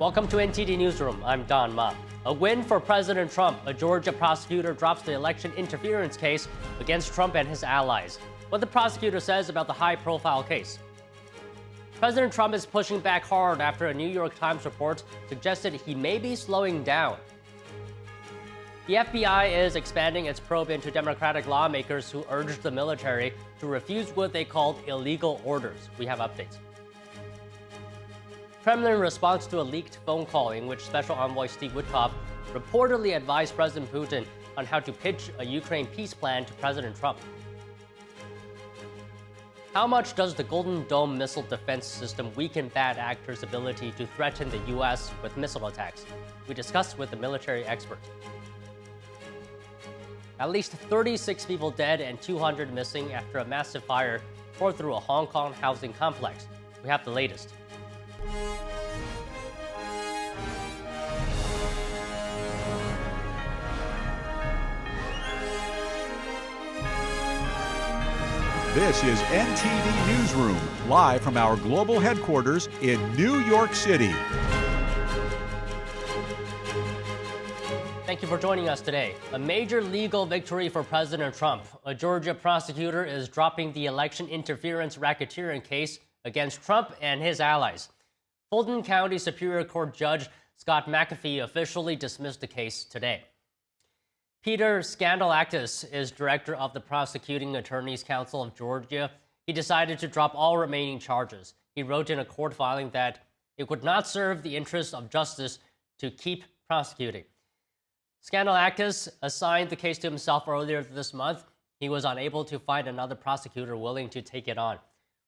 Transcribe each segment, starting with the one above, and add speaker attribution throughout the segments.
Speaker 1: Welcome to NTD Newsroom. I'm Don Ma. A win for President Trump. A Georgia prosecutor drops the election interference case against Trump and his allies. What the prosecutor says about the high-profile case. President Trump is pushing back hard after a New York Times report suggested he may be slowing down. The FBI is expanding its probe into Democratic lawmakers who urged the military to refuse what they called illegal orders. We have updates. Kremlin responds to a leaked phone call in which Special Envoy Steve Witkoff reportedly advised President Putin on how to pitch a Ukraine peace plan to President Trump. How much does the Golden Dome missile defense system weaken bad actors' ability to threaten the U.S. with missile attacks? We discussed with a military expert. At least 36 people dead and 200 missing after a massive fire tore through a Hong Kong housing complex. We have the latest.
Speaker 2: This is NTD Newsroom, live from our global headquarters in New York City.
Speaker 1: Thank you for joining us today. A major legal victory for President Trump. A Georgia prosecutor is dropping the election interference racketeering case against Trump and his allies. Fulton County Superior Court Judge Scott McAfee officially dismissed the case today. Peter Skandalakis is director of the Prosecuting Attorneys Council of Georgia. He decided to drop all remaining charges. He wrote in a court filing that it would not serve the interests of justice to keep prosecuting. Skandalakis assigned the case to himself earlier this month. He was unable to find another prosecutor willing to take it on.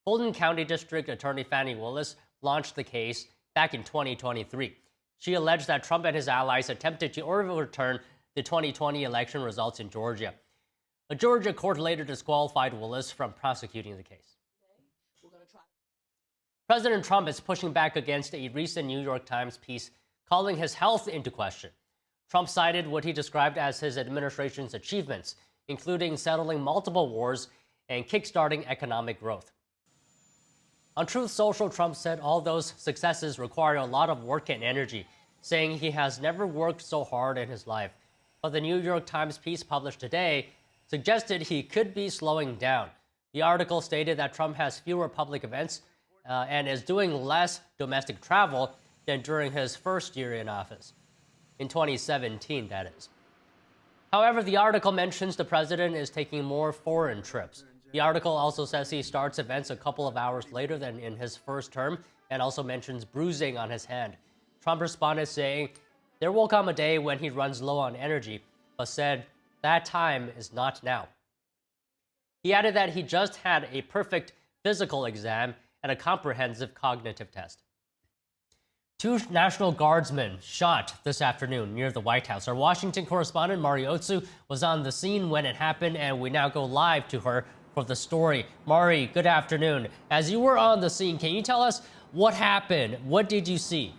Speaker 1: Fulton County District Attorney Fani Willis launched the case back in 2023. She alleged that Trump and his allies attempted to overturn the 2020 election results in Georgia. A Georgia court later disqualified Willis from prosecuting the case. President Trump is pushing back against a recent New York Times piece calling his health into question. Trump cited what he described as his administration's achievements, including settling multiple wars and kickstarting economic growth. On Truth Social, Trump said all those successes require a lot of work and energy, saying he has never worked so hard in his life. But the New York Times piece published today suggested he could be slowing down. The article stated that Trump has fewer public events and is doing less domestic travel than during his first year in office. In 2017, that is. However, the article mentions the president is taking more foreign trips. The article also says he starts events a couple of hours later than in his first term and also mentions bruising on his hand. Trump responded saying there will come a day when he runs low on energy, but said that time is not now. He added that he just had a perfect physical exam and a comprehensive cognitive test. Two National Guardsmen shot this afternoon near the White House. Our Washington correspondent, Mari Otsu, was on the scene when it happened, and we now go live to her for the story. Mari, good afternoon. As you were on the scene, can you tell us what happened? What did you see?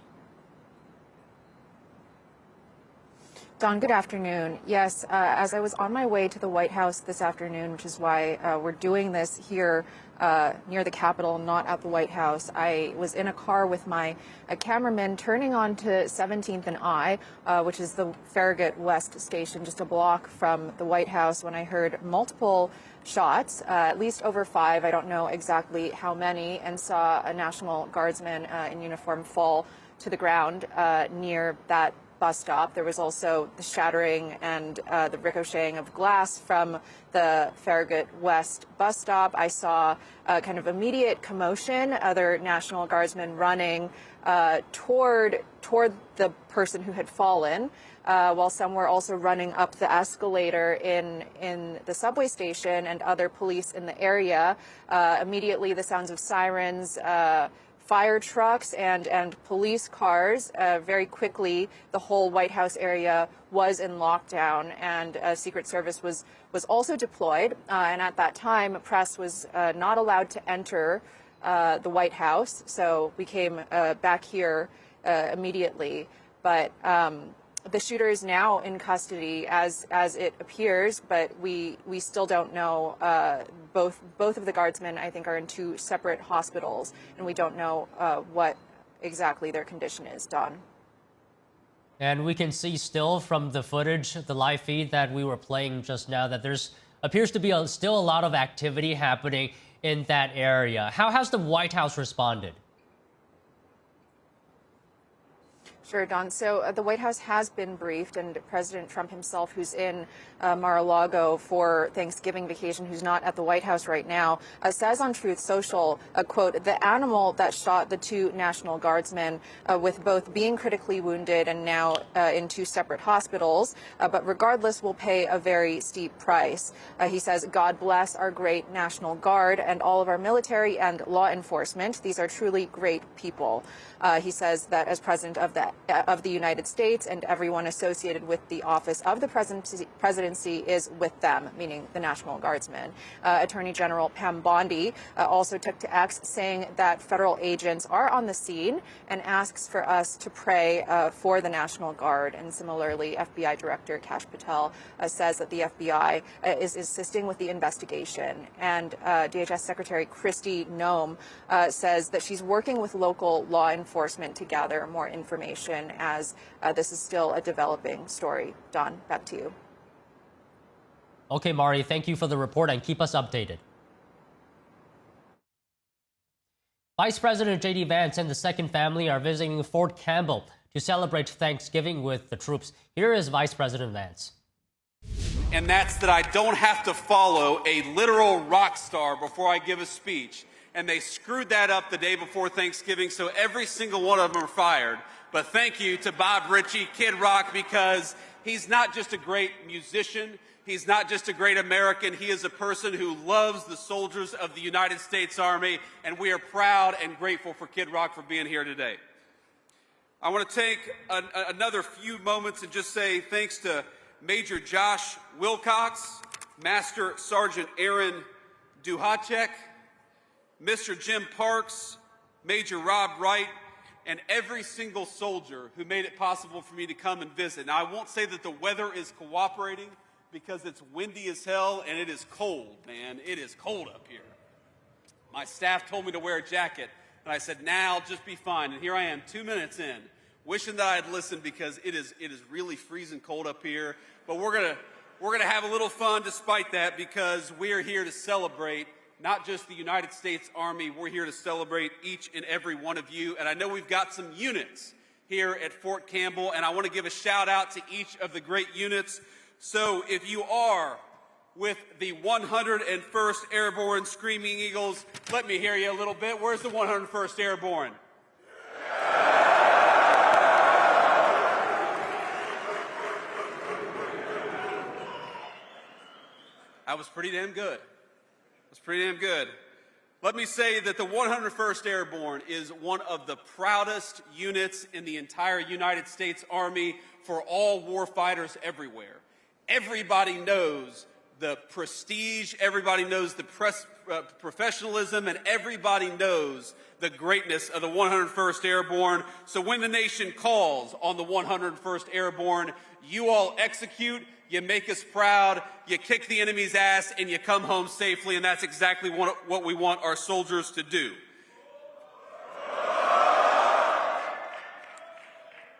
Speaker 3: Don, good afternoon. Yes, as I was on my way to the White House this afternoon, which is why we're doing this here near the Capitol, not at the White House, I was in a car with my cameraman turning on to 17th and I, which is the Farragut West station, just a block from the White House, when I heard multiple shots, at least over 5, I don't know exactly how many, and saw a National Guardsman in uniform fall to the ground near that bus stop. There was also the shattering and the ricocheting of glass from the Farragut West bus stop. I saw kind of immediate commotion, other National Guardsmen running toward the person who had fallen, while some were also running up the escalator in the subway station, and other police in the area. Immediately, the sounds of sirens, fire trucks and police cars. Very quickly, the whole White House area was in lockdown, and Secret Service was also deployed. And at that time, press was not allowed to enter the White House, so we came back here immediately. But the shooter is now in custody, as it appears, but we still don't know. Both of the guardsmen, I think, are in 2 separate hospitals, and we don't know what exactly their condition is, Don.
Speaker 1: And we can see still from the footage, the live feed that we were playing just now, that there's appears to be still a lot of activity happening in that area. How has the White House responded?
Speaker 3: Sure, Don. So the White House has been briefed, and President Trump himself, who's in Mar-a-Lago for Thanksgiving vacation, who's not at the White House right now, says on Truth Social, quote, "The animal that shot the two National Guardsmen, with both being critically wounded and now in two separate hospitals, but regardless will pay a very steep price." He says, "God bless our great National Guard and all of our military and law enforcement. These are truly great people." He says that as president of the United States, and everyone associated with the office of the presidency is with them, meaning the National Guardsmen. Attorney General Pam Bondi also took to X, saying that federal agents are on the scene and asks for us to pray for the National Guard. And similarly, FBI Director Kash Patel says that the FBI is assisting with the investigation. And DHS Secretary Kristi Noem says that she's working with local law enforcement to gather more information, as this is still a developing story. Don, back to you.
Speaker 1: Okay, Mari, thank you for the report and keep us updated. Vice President J.D. Vance and the second family are visiting Fort Campbell to celebrate Thanksgiving with the troops. Here is Vice President Vance.
Speaker 4: And that's that I don't have to follow a literal rock star before I give a speech. And they screwed that up the day before Thanksgiving, so every single one of them are fired. But thank you to Bob Ritchie, Kid Rock, because he's not just a great musician, he's not just a great American, he is a person who loves the soldiers of the United States Army, and we are proud and grateful for Kid Rock for being here today. I want to take another few moments and just say thanks to Major Josh Wilcox, Master Sergeant Aaron Duhacek, Mr. Jim Parks, Major Rob Wright, and every single soldier who made it possible for me to come and visit. Now, I won't say that the weather is cooperating because it's windy as hell and it is cold, man. It is cold up here. My staff told me to wear a jacket, and I said, nah, I'll just be fine. And here I am 2 minutes in, wishing that I had listened because it is really freezing cold up here. But we're gonna have a little fun despite that, because we are here to celebrate not just the United States Army, we're here to celebrate each and every one of you. And I know we've got some units here at Fort Campbell, and I want to give a shout out to each of the great units. So if you are with the 101st Airborne Screaming Eagles, let me hear you a little bit. Where's the 101st Airborne? That was pretty damn good. That's pretty damn good. Let me say that the 101st Airborne is one of the proudest units in the entire United States Army for all warfighters everywhere. Everybody knows the prestige, everybody knows the professionalism, and everybody knows the greatness of the 101st Airborne. So when the nation calls on the 101st Airborne, you all execute, you make us proud, you kick the enemy's ass, and you come home safely, and that's exactly what we want our soldiers to do.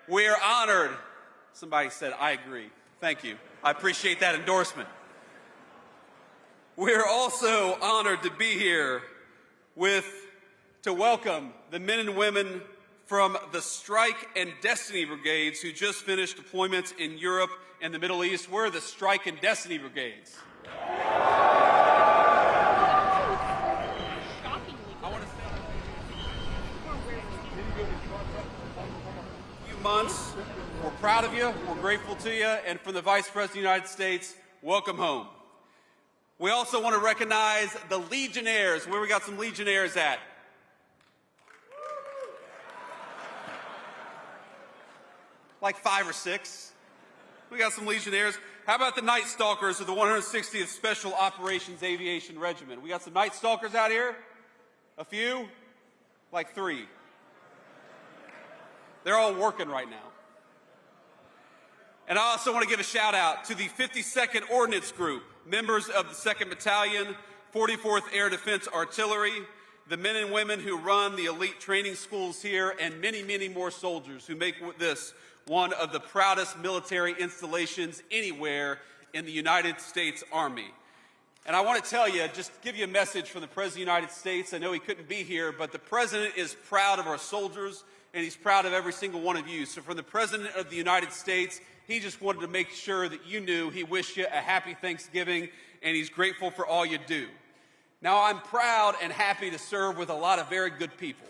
Speaker 4: We are honored. Somebody said, I agree. Thank you. I appreciate that endorsement. We're also honored to be here to welcome the men and women from the Strike and Destiny Brigades who just finished deployments in Europe and the Middle East. We're the Strike and Destiny Brigades. Few months. We're proud of you. We're grateful to you. And from the Vice President of the United States, welcome home. We also want to recognize the Legionnaires. Where we got some Legionnaires at? Like 5 or 6. We got some Legionnaires. How about the Night Stalkers of the 160th Special Operations Aviation Regiment? We got some Night Stalkers out here? A few? Like 3. They're all working right now. And I also want to give a shout out to the 52nd Ordnance Group, members of the 2nd Battalion, 44th Air Defense Artillery, the men and women who run the elite training schools here, and many, many more soldiers who make this one of the proudest military installations anywhere in the United States Army. And I want to tell you, just give you a message from the President of the United States. I know he couldn't be here, but the President is proud of our soldiers, and he's proud of every single one of you. So from the President of the United States, he just wanted to make sure that you knew he wished you a happy Thanksgiving, and he's grateful for all you do. Now, I'm proud and happy to serve with a lot of very good people.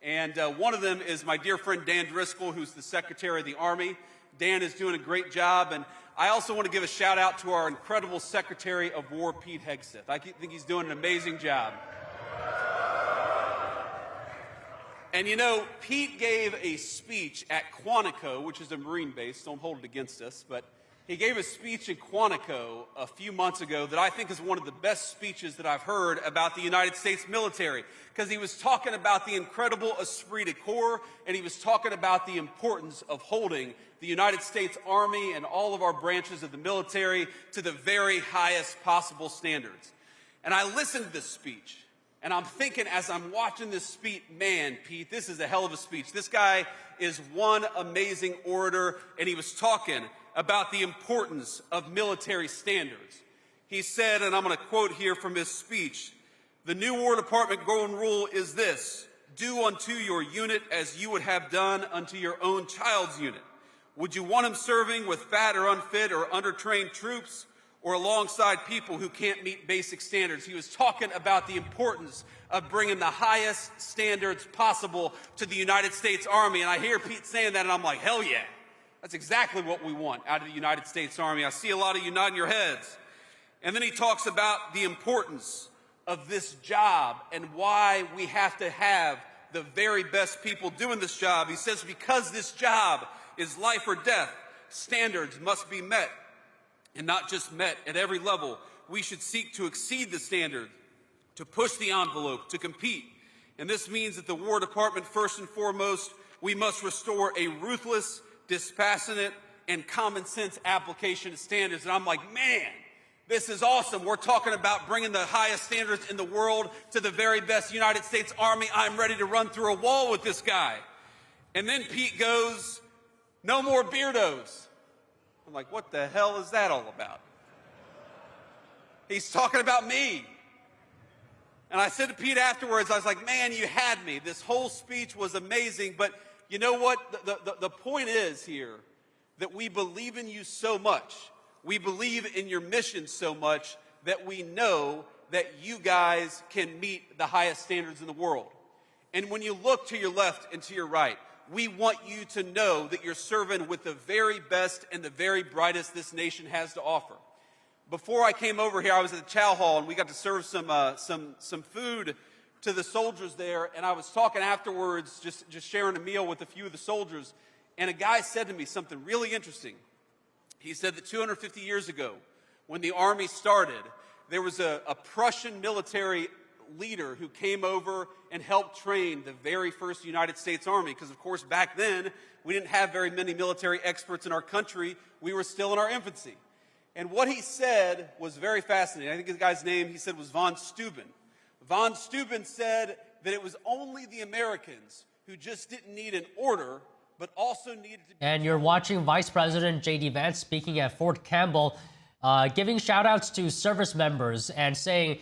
Speaker 4: And one of them is my dear friend Dan Driscoll, who's the Secretary of the Army. Dan is doing a great job. And I also want to give a shout out to our incredible Secretary of War, Pete Hegseth. I think he's doing an amazing job. And you know, Pete gave a speech at Quantico, which is a Marine base. Don't hold it against us, but he gave a speech in Quantico a few months ago that I think is one of the best speeches that I've heard about the United States military, because he was talking about the incredible esprit de corps, and he was talking about the importance of holding the United States Army and all of our branches of the military to the very highest possible standards. And I listened to this speech, and I'm thinking as I'm watching this speech, man, Pete, this is a hell of a speech. This guy is one amazing orator, and he was talking about the importance of military standards. He said, and I'm going to quote here from his speech, "The new War Department golden rule is this: do unto your unit as you would have done unto your own child's unit. Would you want him serving with fat or unfit or undertrained troops, or alongside people who can't meet basic standards?" He was talking about the importance of bringing the highest standards possible to the United States Army. And I hear Pete saying that, and I'm like, hell yeah. That's exactly what we want out of the United States Army. I see a lot of you nodding your heads. And then he talks about the importance of this job and why we have to have the very best people doing this job. He says, because this job is life or death, standards must be met. And not just met at every level. We should seek to exceed the standard, to push the envelope, to compete. And this means that the War Department, first and foremost, we must restore a ruthless, dispassionate, and common sense application of standards. And I'm like, man, this is awesome. We're talking about bringing the highest standards in the world to the very best United States Army. I'm ready to run through a wall with this guy. And then Pete goes, no more beardos. I'm like, what the hell is that all about? He's talking about me. And I said to Pete afterwards, I was like, man, you had me. This whole speech was amazing, but you know what? The point is here that we believe in you so much, we believe in your mission so much, that we know that you guys can meet the highest standards in the world. And when you look to your left and to your right, we want you to know that you're serving with the very best and the very brightest this nation has to offer. Before I came over here, I was at the chow hall, and we got to serve some food to the soldiers there, and I was talking afterwards, just sharing a meal with a few of the soldiers, and a guy said to me something really interesting. He said that 250 years ago, when the Army started, there was a Prussian military leader who came over and helped train the very first United States Army, because of course back then we didn't have very many military experts in our country. We were still in our infancy. And what he said was very fascinating. I think the guy's name, he said, was von Steuben. Von Steuben said that it was only the Americans who just didn't need an order, but also needed to be...
Speaker 1: And you're watching Vice President J.D. Vance speaking at Fort Campbell, giving shout-outs to service members and saying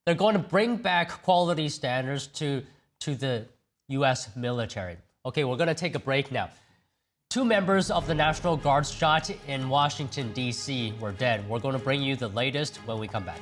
Speaker 1: they're going to bring back quality standards to the U.S. military. Okay, we're going to take a break now. 2 members of the National Guard shot in Washington, D.C. were dead. We're going to bring you the latest when we come back.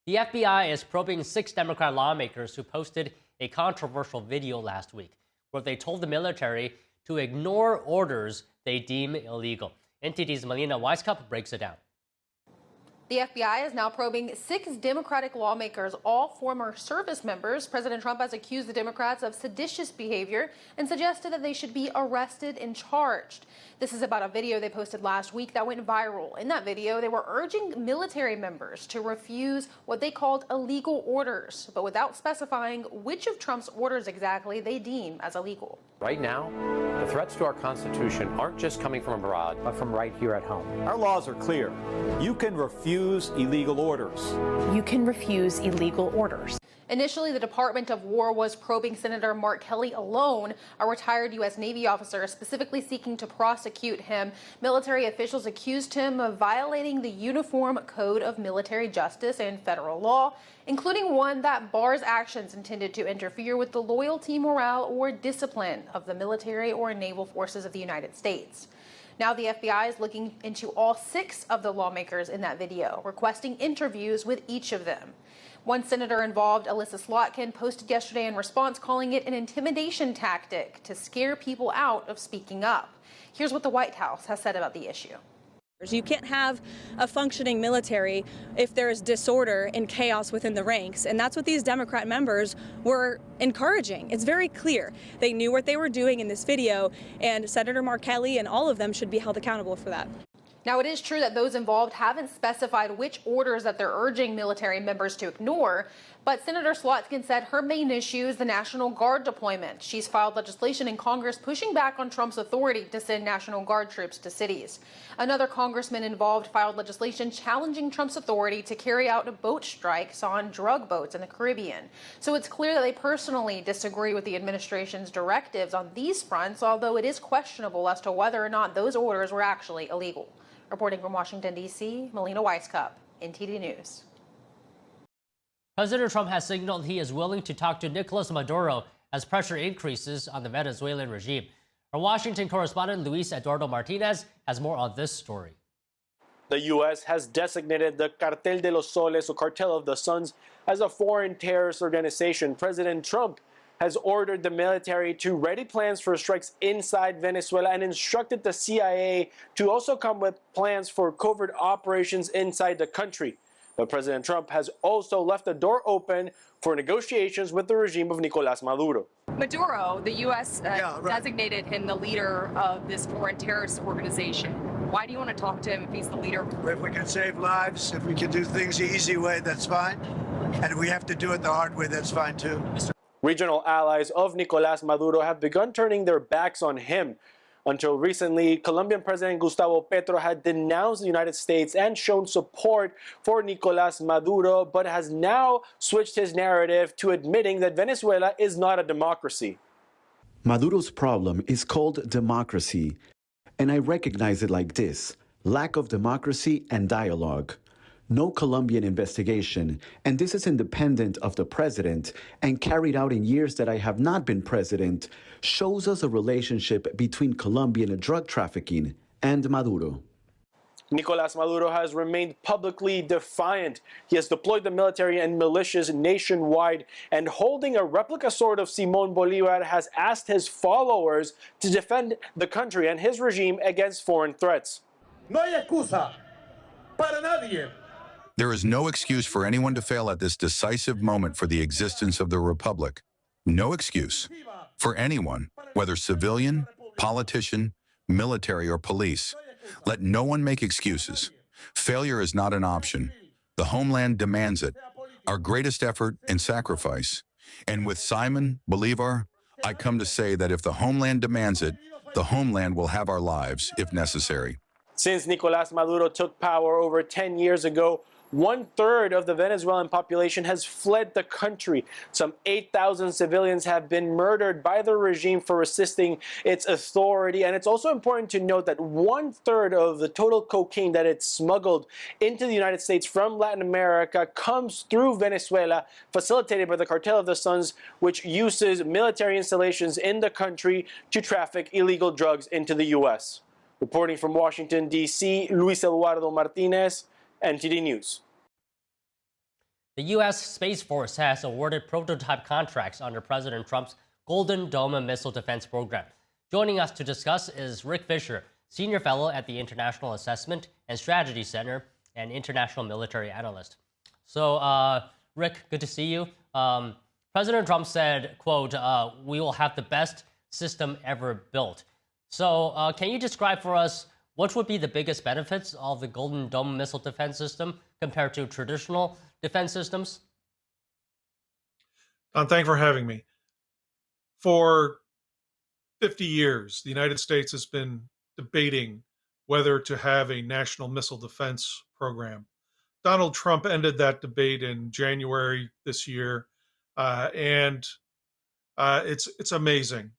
Speaker 1: The FBI is probing 6 Democrat lawmakers who posted a controversial video last week where they told the military to ignore orders they deem illegal. NTD's Melina Weisskopf breaks it down.
Speaker 5: The FBI is now probing 6 Democratic lawmakers, all former service members. President Trump has accused the Democrats of seditious behavior and suggested that they should be arrested and charged. This is about a video they posted last week that went viral. In that video, they were urging military members to refuse what they called illegal orders, but without specifying which of Trump's orders exactly they deem as illegal.
Speaker 6: Right now, the threats to our Constitution aren't just coming from abroad, but from right here at home.
Speaker 7: Our laws are clear. You can refuse illegal orders.
Speaker 8: You can refuse illegal orders.
Speaker 5: Initially, the Department of War was probing Senator Mark Kelly alone, a retired U.S. Navy officer, specifically seeking to prosecute him. Military officials accused him of violating the Uniform Code of Military Justice and federal law, including one that bars actions intended to interfere with the loyalty, morale, or discipline of the military or naval forces of the United States. Now the FBI is looking into all 6 of the lawmakers in that video, requesting interviews with each of them. One senator involved, Alyssa Slotkin, posted yesterday in response, calling it an intimidation tactic to scare people out of speaking up. Here's what the White House has said about the issue.
Speaker 9: You can't have a functioning military if there is disorder and chaos within the ranks, and that's what these Democrat members were encouraging. It's very clear. They knew what they were doing in this video, and Senator Mark Kelly and all of them should be held accountable for that.
Speaker 5: Now, it is true that those involved haven't specified which orders that they're urging military members to ignore, but Senator Slotkin said her main issue is the National Guard deployment. She's filed legislation in Congress pushing back on Trump's authority to send National Guard troops to cities. Another congressman involved filed legislation challenging Trump's authority to carry out boat strikes on drug boats in the Caribbean. So it's clear that they personally disagree with the administration's directives on these fronts, although it is questionable as to whether or not those orders were actually illegal. Reporting from Washington, D.C., Melina Weisskopf, NTD News.
Speaker 1: President Trump has signaled he is willing to talk to Nicolas Maduro as pressure increases on the Venezuelan regime. Our Washington correspondent Luis Eduardo Martinez has more on this story.
Speaker 10: The U.S. has designated the Cartel de los Soles, or Cartel of the Suns, as a foreign terrorist organization. President Trump has ordered the military to ready plans for strikes inside Venezuela and instructed the CIA to also come with plans for covert operations inside the country. But President Trump has also left the door open for negotiations with the regime of Nicolás Maduro.
Speaker 11: Maduro, the U.S. designated him the leader of this foreign terrorist organization. Why do you want to talk to him if he's the leader?
Speaker 12: If we can save lives, if we can do things the easy way, that's fine. And if we have to do it the hard way, that's fine too.
Speaker 10: Regional allies of Nicolás Maduro have begun turning their backs on him. Until recently, Colombian President Gustavo Petro had denounced the United States and shown support for Nicolás Maduro, but has now switched his narrative to admitting that Venezuela is not a democracy.
Speaker 13: Maduro's problem is called democracy, and I recognize it like this: lack of democracy and dialogue. No Colombian investigation, and this is independent of the president and carried out in years that I have not been president, shows us a relationship between Colombian drug trafficking and Maduro.
Speaker 10: Nicolás Maduro has remained publicly defiant. He has deployed the military and militias nationwide, and holding a replica sword of Simón Bolívar has asked his followers to defend the country and his regime against foreign threats.
Speaker 14: No hay excusa para nadie.
Speaker 15: There is no excuse for anyone to fail at this decisive moment for the existence of the Republic. No excuse for anyone, whether civilian, politician, military, or police. Let no one make excuses. Failure is not an option. The homeland demands it, our greatest effort and sacrifice. And with Simón Bolívar, I come to say that if the homeland demands it, the homeland will have our lives, if necessary.
Speaker 10: Since Nicolás Maduro took power over 10 years ago, 1/3 of the Venezuelan population has fled the country. Some 8,000 civilians have been murdered by the regime for resisting its authority. And it's also important to note that 1/3 of the total cocaine that it's smuggled into the United States from Latin America comes through Venezuela, facilitated by the Cartel of the Suns, which uses military installations in the country to traffic illegal drugs into the U.S. Reporting from Washington, D.C., Luis Eduardo Martinez, NTD News.
Speaker 1: The U.S. Space Force has awarded prototype contracts under President Trump's Golden Dome missile defense program. Joining us to discuss is Rick Fisher, Senior Fellow at the International Assessment and Strategy Center and international military analyst. So, Rick, good to see you. President Trump said, quote, we will have the best system ever built. So can you describe for us what would be the biggest benefits of the Golden Dome missile defense system compared to traditional defense systems?
Speaker 16: Thanks for having me. For 50 years, the United States has been debating whether to have a national missile defense program. Donald Trump ended that debate in January this year, and it's amazing.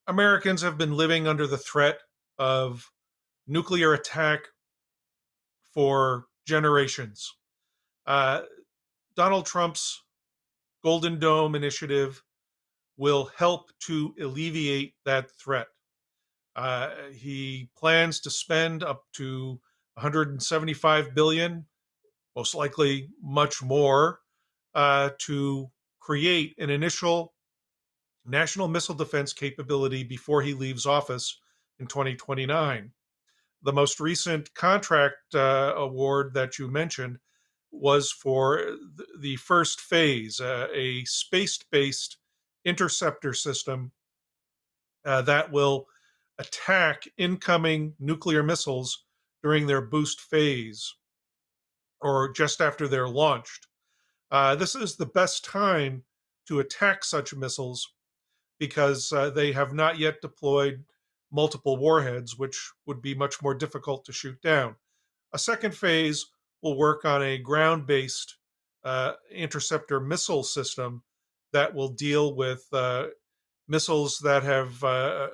Speaker 16: Americans have been living under the threat of nuclear attack for generations. Donald Trump's Golden Dome initiative will help to alleviate that threat. He plans to spend up to $175 billion, most likely much more, to create an initial national missile defense capability before he leaves office in 2029. The most recent contract award that you mentioned was for the first phase, a space-based interceptor system that will attack incoming nuclear missiles during their boost phase or just after they're launched. This is the best time to attack such missiles because they have not yet deployed multiple warheads, which would be much more difficult to shoot down. A second phase will work on a ground-based interceptor missile system that will deal with missiles that have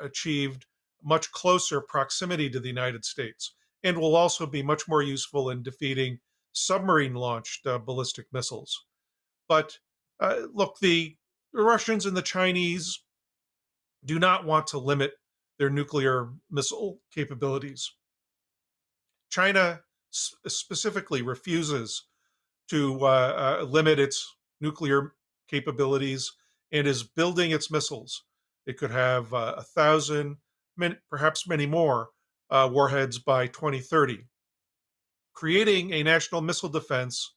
Speaker 16: achieved much closer proximity to the United States and will also be much more useful in defeating submarine-launched ballistic missiles. But look, the Russians and the Chinese do not want to limit their nuclear missile capabilities. China specifically refuses to limit its nuclear capabilities and is building its missiles. It could have 1,000, perhaps many more warheads by 2030. Creating a national missile defense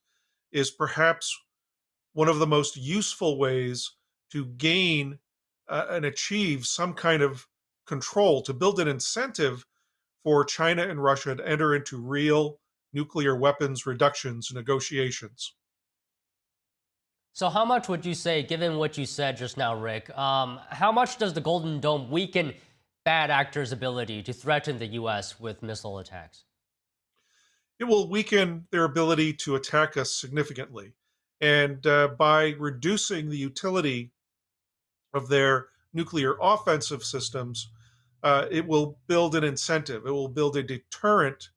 Speaker 16: is perhaps one of the most useful ways to gain and achieve some kind of control, to build an incentive for China and Russia to enter into real nuclear weapons reductions negotiations.
Speaker 1: So how much would you say, given what you said just now, Rick, how much does the Golden Dome weaken bad actors' ability to threaten the U.S. with missile attacks?
Speaker 16: It will weaken their ability to attack us significantly. And by reducing the utility of their nuclear offensive systems, it will build an incentive. It will build a deterrent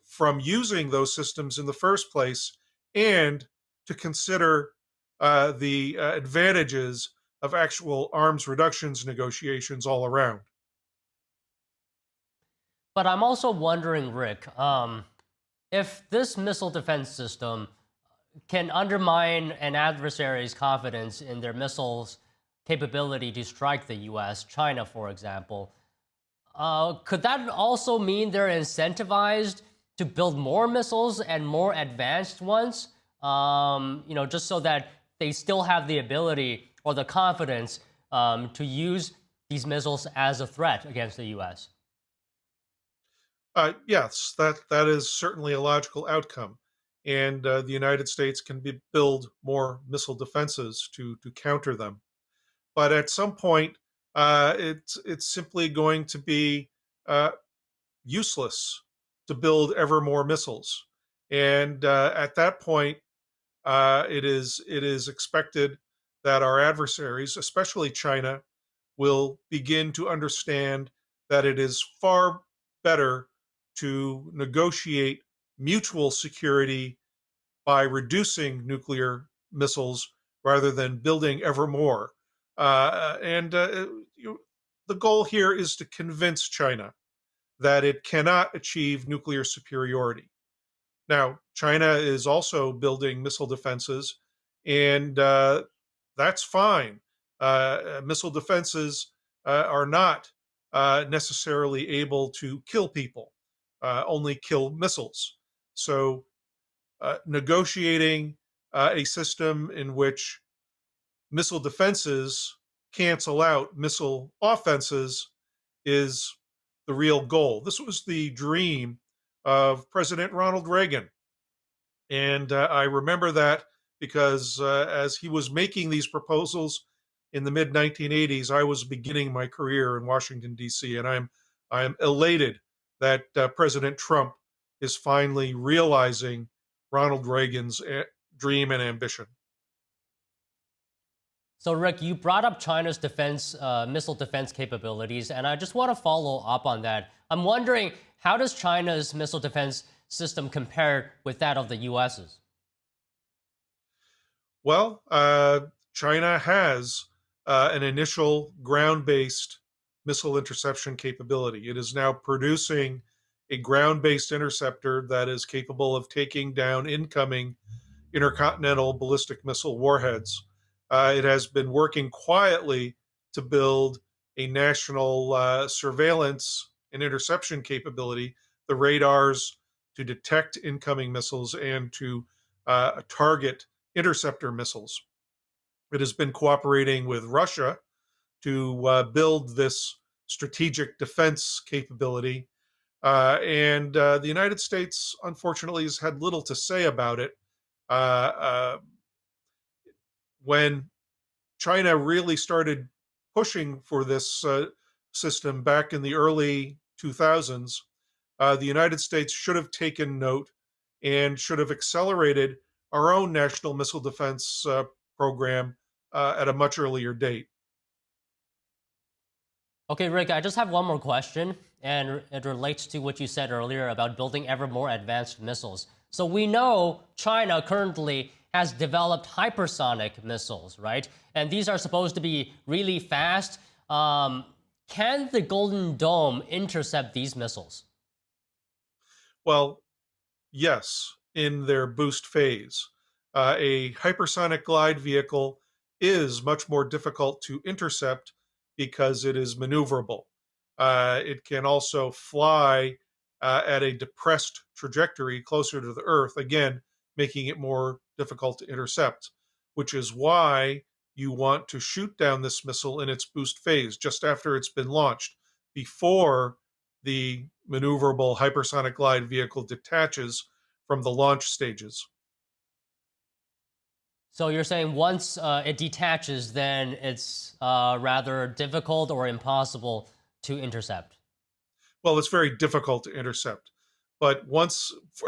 Speaker 16: from using those systems in the first place and to consider the advantages of actual arms reductions negotiations all around.
Speaker 1: But I'm also wondering, Rick, if this missile defense system can undermine an adversary's confidence in their missiles' capability to strike the U.S., China, for example, could that also mean they're incentivized to build more missiles and more advanced ones? Just so that they still have the ability or the confidence to use these missiles as a threat against the U.S.?
Speaker 16: Yes, that is certainly a logical outcome. And the United States can build more missile defenses to counter them. But at some point, it's simply going to be useless to build ever more missiles. And at that point, it is expected that our adversaries, especially China, will begin to understand that it is far better to negotiate mutual security by reducing nuclear missiles rather than building ever more. The goal here is to convince China that it cannot achieve nuclear superiority. Now, China is also building missile defenses, and that's fine. Missile defenses are not necessarily able to kill people. only kill missiles. So negotiating a system in which missile defenses cancel out missile offenses is the real goal. This was the dream of President Ronald Reagan. And I remember that because as he was making these proposals in the mid 1980s, I was beginning my career in Washington, D.C., and I am elated that President Trump is finally realizing Ronald Reagan's dream and ambition.
Speaker 1: So, Rick, you brought up China's missile defense capabilities, and I just want to follow up on that. I'm wondering, how does China's missile defense system compare with that of the U.S.'s?
Speaker 16: Well, China has an initial ground-based missile interception capability. It is now producing a ground-based interceptor that is capable of taking down incoming intercontinental ballistic missile warheads. It has been working quietly to build a national surveillance and interception capability, the radars to detect incoming missiles and to target interceptor missiles. It has been cooperating with Russia to build this strategic defense capability. And the United States, unfortunately, has had little to say about it. When China really started pushing for this system back in the early 2000s, the United States should have taken note and should have accelerated our own national missile defense program at a much earlier date.
Speaker 1: Okay, Rick, I just have one more question, and it relates to what you said earlier about building ever more advanced missiles. So we know China currently has developed hypersonic missiles, right? And these are supposed to be really fast. Can the Golden Dome intercept these missiles?
Speaker 16: Well, yes, in their boost phase. A hypersonic glide vehicle is much more difficult to intercept because it is maneuverable. It can also fly at a depressed trajectory closer to the Earth, again, making it more difficult to intercept, which is why you want to shoot down this missile in its boost phase just after it's been launched, before the maneuverable hypersonic glide vehicle detaches from the launch stages.
Speaker 1: So you're saying once it detaches, then it's rather difficult or impossible to intercept?
Speaker 16: Well, it's very difficult to intercept. But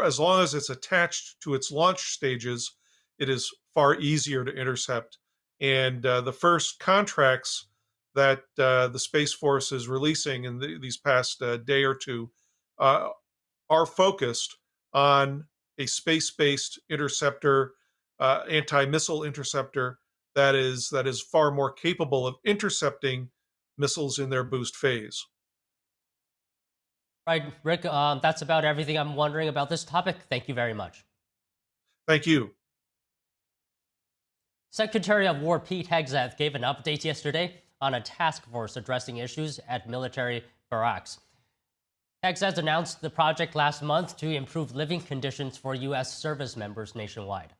Speaker 16: as long as it's attached to its launch stages, it is far easier to intercept. And the first contracts that the Space Force is releasing in these past day or two are focused on a space-based interceptor, anti-missile interceptor that is far more capable of intercepting missiles in their boost phase.
Speaker 1: Right, Rick, that's about everything I'm wondering about this topic. Thank you very much.
Speaker 16: Thank you.
Speaker 1: Secretary of War Pete Hegseth gave an update yesterday on a task force addressing issues at military barracks. Hegseth announced the project last month to improve living conditions for U.S. service members nationwide.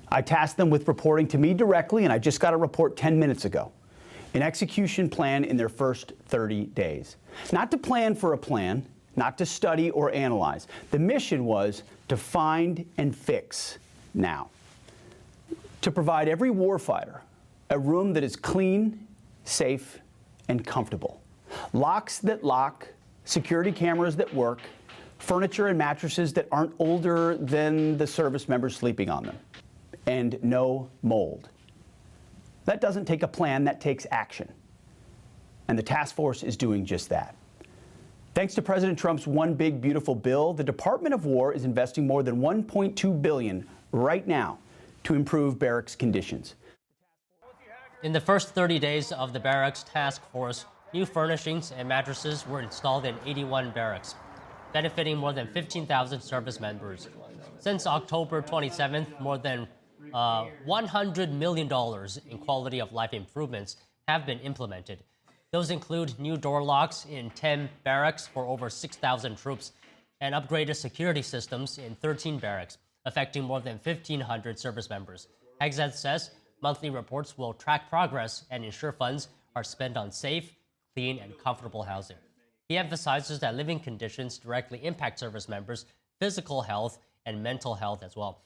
Speaker 17: I tasked them with reporting to me directly, and I just got a report 10 minutes ago. An execution plan in their first 30 days. Not to plan for a plan, not to study or analyze. The mission was to find and fix now. To provide every warfighter a room that is clean, safe, and comfortable. Locks that lock, security cameras that work, furniture and mattresses that aren't older than the service members sleeping on them, and no mold. That doesn't take a plan, that takes action. And the task force is doing just that. Thanks to President Trump's One Big Beautiful Bill, the Department of War is investing more than $1.2 billion right now to improve barracks conditions.
Speaker 1: In the first 30 days of the barracks task force, new furnishings and mattresses were installed in 81 barracks, benefiting more than 15,000 service members. Since October 27th, more than $100 million in quality of life improvements have been implemented. Those include new door locks in 10 barracks for over 6,000 troops, and upgraded security systems in 13 barracks, affecting more than 1,500 service members. Hexed says monthly reports will track progress and ensure funds are spent on safe, clean, and comfortable housing. He emphasizes that living conditions directly impact service members' physical health and mental health as well.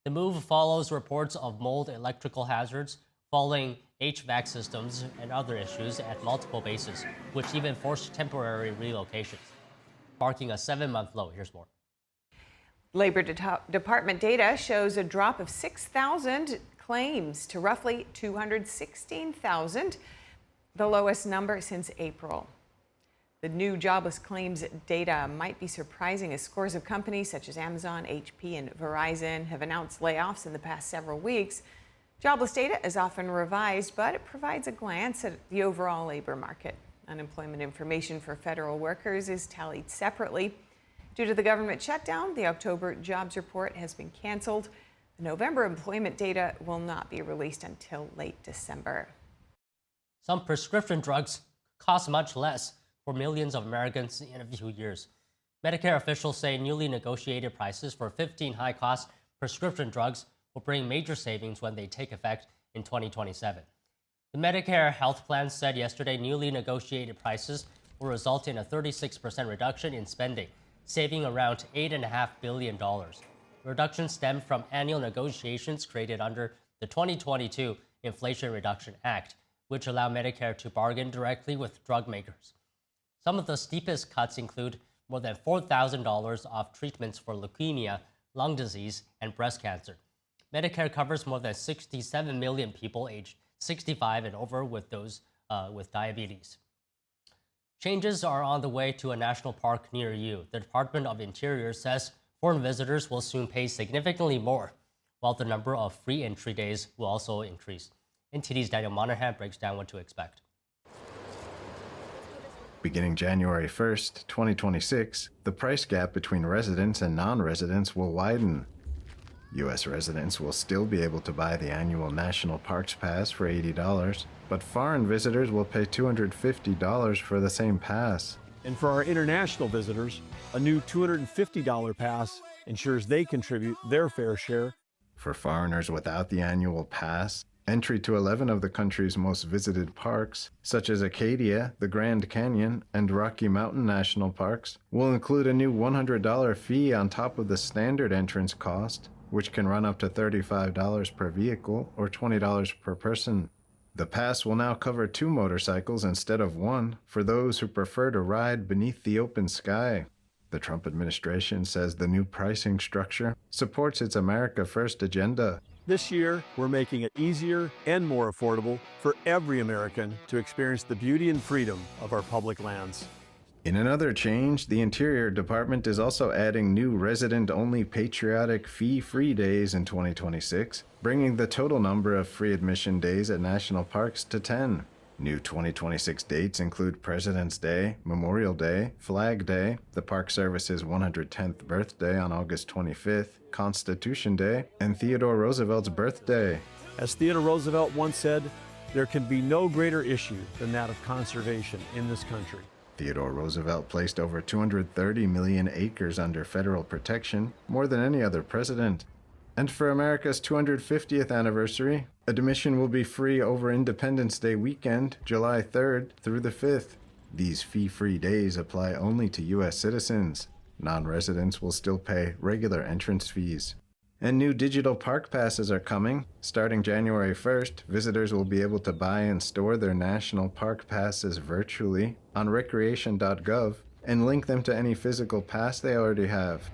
Speaker 1: The move follows reports of mold, electrical hazards, falling HVAC systems, and other issues at multiple bases, which even forced temporary relocations, marking a 7-month low. Here's more.
Speaker 18: Labor Department data shows a drop of 6,000 claims to roughly 216,000, the lowest number since April. The new jobless claims data might be surprising as scores of companies such as Amazon, HP, and Verizon have announced layoffs in the past several weeks. Jobless data is often revised, but it provides a glance at the overall labor market. Unemployment information for federal workers is tallied separately. Due to the government shutdown, the October jobs report has been canceled. The November employment data will not be released until late December.
Speaker 1: Some prescription drugs cost much less for millions of Americans in a few years. Medicare officials say newly negotiated prices for 15 high-cost prescription drugs will bring major savings when they take effect in 2027. The Medicare health plan said yesterday newly negotiated prices will result in a 36% reduction in spending, saving around $8.5 billion. The reduction stemmed from annual negotiations created under the 2022 Inflation Reduction Act, which allow Medicare to bargain directly with drug makers. Some of the steepest cuts include more than $4,000 off treatments for leukemia, lung disease, and breast cancer. Medicare covers more than 67 million people aged 65 and over with those with diabetes. Changes are on the way to a national park near you. The Department of Interior says foreign visitors will soon pay significantly more, while the number of free entry days will also increase. NTD's Daniel Monahan breaks down what to expect.
Speaker 19: Beginning January 1st, 2026, the price gap between residents and non-residents will widen. U.S. residents will still be able to buy the annual National Parks Pass for $80, but foreign visitors will pay $250 for the same pass.
Speaker 20: And for our international visitors, a new $250 pass ensures they contribute their fair share.
Speaker 19: For foreigners without the annual pass, entry to 11 of the country's most visited parks, such as Acadia, the Grand Canyon, and Rocky Mountain National Parks, will include a new $100 fee on top of the standard entrance cost, which can run up to $35 per vehicle or $20 per person. The pass will now cover 2 motorcycles instead of 1 for those who prefer to ride beneath the open sky. The Trump administration says the new pricing structure supports its America First agenda.
Speaker 20: This year, we're making it easier and more affordable for every American to experience the beauty and freedom of our public lands.
Speaker 19: In another change, the Interior Department is also adding new resident-only patriotic fee-free days in 2026, bringing the total number of free admission days at national parks to 10. New 2026 dates include President's Day, Memorial Day, Flag Day, the Park Service's 110th birthday on August 25th, Constitution Day, and Theodore Roosevelt's birthday.
Speaker 20: As Theodore Roosevelt once said, there can be no greater issue than that of conservation in this country.
Speaker 19: Theodore Roosevelt placed over 230 million acres under federal protection, more than any other president. And for America's 250th anniversary, admission will be free over Independence Day weekend, July 3rd through the 5th. These fee-free days apply only to U.S. citizens. Non-residents will still pay regular entrance fees. And new digital park passes are coming. Starting January 1st, visitors will be able to buy and store their national park passes virtually on recreation.gov and link them to any physical pass they already have.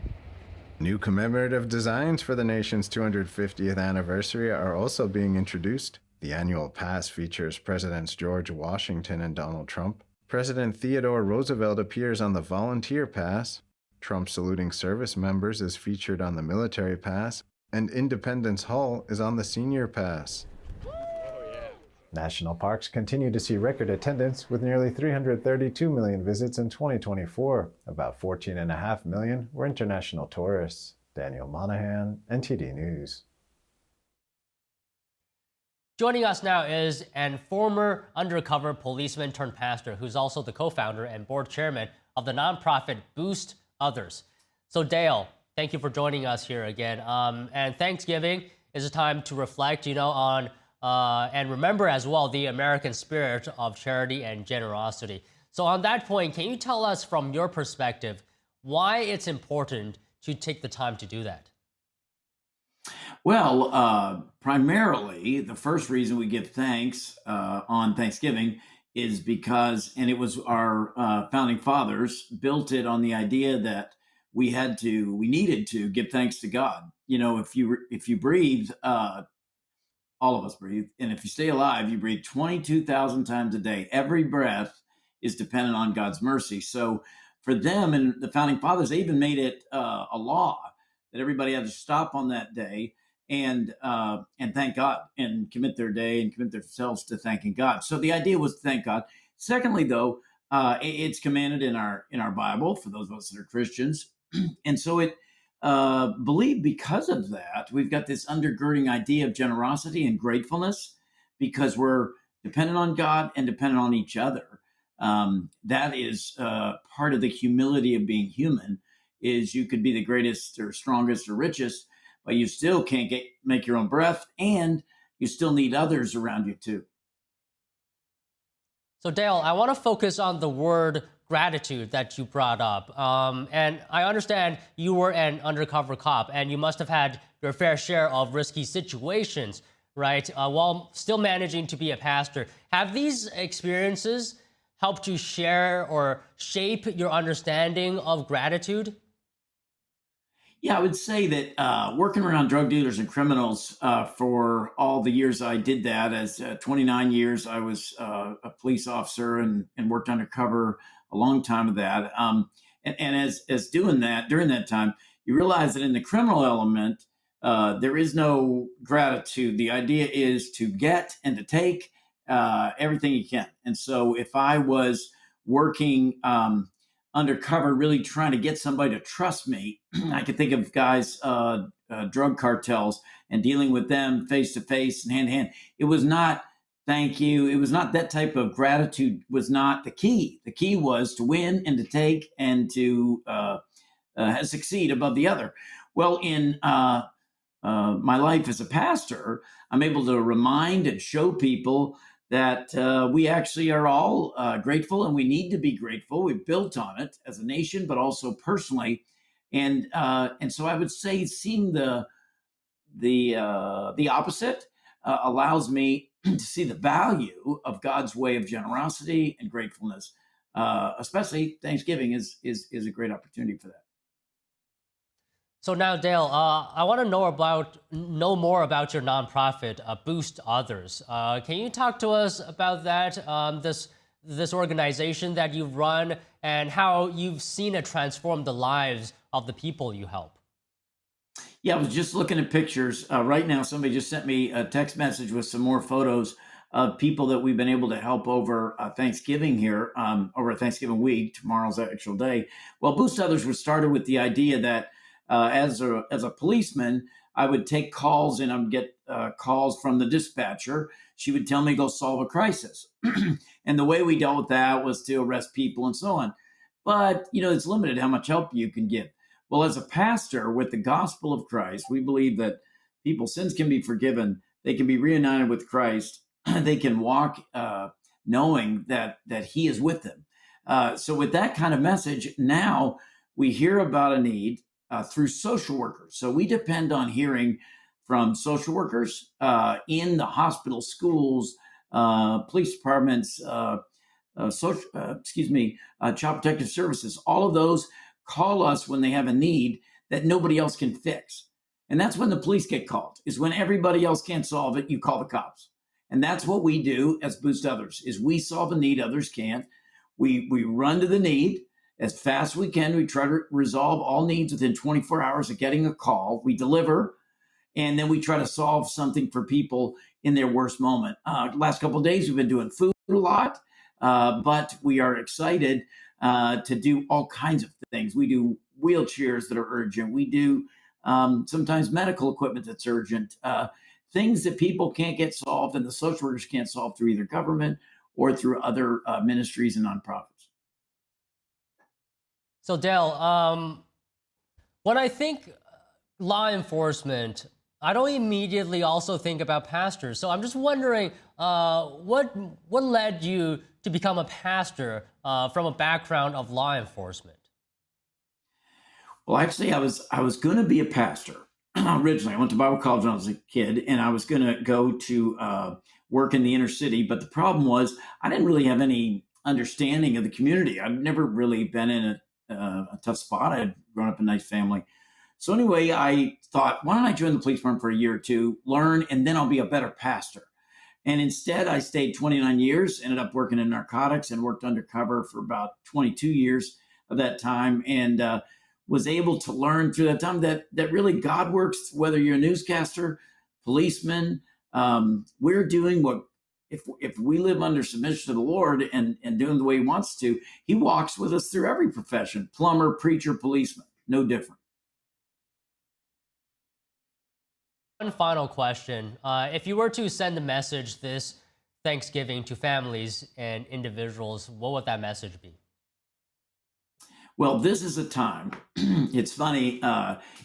Speaker 19: New commemorative designs for the nation's 250th anniversary are also being introduced. The annual pass features Presidents George Washington and Donald Trump. President Theodore Roosevelt appears on the Volunteer Pass. Trump saluting service members is featured on the Military Pass, and Independence Hall is on the Senior Pass. National parks continue to see record attendance with nearly 332 million visits in 2024. About 14.5 million were international tourists. Daniel Monahan, NTD News.
Speaker 1: Joining us now is a former undercover policeman turned pastor who's also the co-founder and board chairman of the nonprofit Boost Others. So Dale, thank you for joining us here again. And Thanksgiving is a time to reflect, on and remember as well the American spirit of charity and generosity. So on that point, can you tell us from your perspective why it's important to take the time to do that?
Speaker 21: Well, primarily, the first reason we give thanks on Thanksgiving is because, and it was our founding fathers built it on the idea that we needed to give thanks to God. If you breathe, all of us breathe, and if you stay alive, you breathe 22,000 times a day. Every breath is dependent on God's mercy. So, for them and the founding fathers, they even made it a law that everybody had to stop on that day and thank God and commit their day and commit themselves to thanking God. So the idea was to thank God. Secondly, though, it's commanded in our Bible for those of us that are Christians, and so it believe because of that we've got this undergirding idea of generosity and gratefulness because we're dependent on God and dependent on each other. That is part of the humility of being human. Is you could be the greatest or strongest or richest, but you still can't make your own breath, and you still need others around you too.
Speaker 1: So Dale, I want to focus on the word gratitude that you brought up. And I understand you were an undercover cop and you must have had your fair share of risky situations, right? While still managing to be a pastor. Have these experiences helped you share or shape your understanding of gratitude?
Speaker 21: Yeah, I would say that working around drug dealers and criminals for all the years I did that, as 29 years I was a police officer and worked undercover a long time of that. And as doing that during that time, you realize that in the criminal element, there is no gratitude. The idea is to get and to take everything you can. And so if I was working undercover, really trying to get somebody to trust me, I could think of guys, drug cartels, and dealing with them face to face and hand to hand. It was not thank you. It was not that type of gratitude. Was not the key. The key was to win and to take and to succeed above the other. Well, in my life as a pastor, I'm able to remind and show people that we actually are all grateful, and we need to be grateful. We've built on it as a nation, but also personally, and so I would say seeing the opposite allows me to see the value of God's way of generosity and gratefulness. Especially Thanksgiving is a great opportunity for that.
Speaker 1: So now, Dale, I want to know more about your nonprofit, Boost Others. Can you talk to us about that, this organization that you run, and how you've seen it transform the lives of the people you help?
Speaker 21: Yeah, I was just looking at pictures. Right now, somebody just sent me a text message with some more photos of people that we've been able to help over Thanksgiving here, over Thanksgiving week. Tomorrow's the actual day. Well, Boost Others was started with the idea that as a policeman, I would take calls and I would get calls from the dispatcher. She would tell me go solve a crisis. And the way we dealt with that was to arrest people and so on. But, it's limited how much help you can give. Well, as a pastor with the gospel of Christ, we believe that people's sins can be forgiven. They can be reunited with Christ. They can walk knowing that he is with them. So with that kind of message, now we hear about a need through social workers. So we depend on hearing from social workers in the hospital, schools, police departments, Child Protective Services. All of those call us when they have a need that nobody else can fix. And that's when the police get called, is when everybody else can't solve it, you call the cops. And that's what we do as Boost Others, is we solve a need others can't. We run to the need as fast as we can. We try to resolve all needs within 24 hours of getting a call. We deliver, and then we try to solve something for people in their worst moment. Last couple of days, we've been doing food a lot, but we are excited to do all kinds of things. We do wheelchairs that are urgent. We do sometimes medical equipment that's urgent. Things that people can't get solved and the social workers can't solve through either government or through other ministries and nonprofits.
Speaker 1: So Dale, When I think law enforcement, I don't immediately also think about pastors. So I'm just wondering, what led you to become a pastor from a background of law enforcement?
Speaker 21: Well, actually, I was going to be a pastor originally. I went to Bible college when I was a kid, and I was going to go to work in the inner city. But the problem was I didn't really have any understanding of the community. I'd never really been in a tough spot. I'd grown up in a nice family. So anyway, I thought, why don't I join the police department for a year or two, learn, and then I'll be a better pastor. And instead, I stayed 29 years, ended up working in narcotics and worked undercover for about 22 years of that time, and was able to learn through that time that really God works, whether you're a newscaster, policeman. We're doing what, if we live under submission to the Lord and doing the way he wants to, he walks with us through every profession, plumber, preacher, policeman, no different.
Speaker 1: One final question. If you were to send a message this Thanksgiving to families and individuals, what would that message be?
Speaker 21: Well, this is a time, it's funny,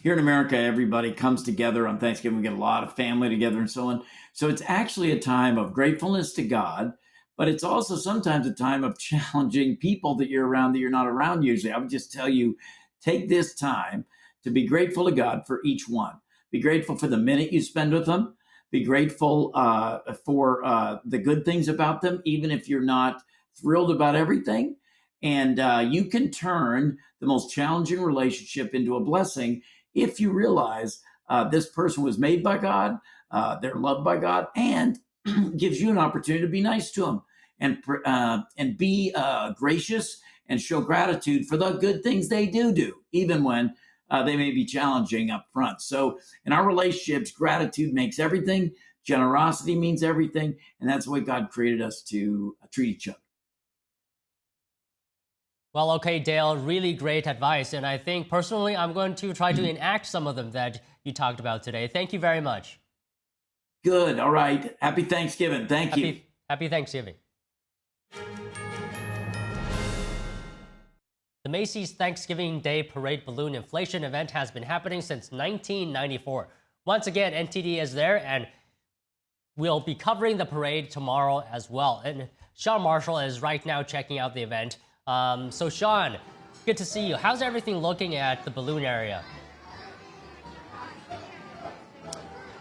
Speaker 21: here in America, everybody comes together on Thanksgiving. We get a lot of family together and so on. So it's actually a time of gratefulness to God, but it's also sometimes a time of challenging people that you're around that you're not around usually. I would just tell you, take this time to be grateful to God for each one. Be grateful for the minute you spend with them. Be grateful for the good things about them, even if you're not thrilled about everything. And you can turn the most challenging relationship into a blessing if you realize this person was made by God, they're loved by God, and gives you an opportunity to be nice to them and be gracious and show gratitude for the good things they do, even when they may be challenging up front. So in our relationships, gratitude makes everything. Generosity means everything. And that's the way God created us to treat each other.
Speaker 1: Well, okay, Dale, really great advice. And I think personally, I'm going to try to enact some of them that you talked about today. Thank you very much.
Speaker 21: Good. All right. Happy Thanksgiving. Thank you.
Speaker 1: Happy Thanksgiving. The Macy's Thanksgiving Day Parade Balloon Inflation event has been happening since 1994. Once again, NTD is there, and we'll be covering the parade tomorrow as well. And Sean Marshall is right now checking out the event. So Sean, good to see you. How's everything looking at the balloon area?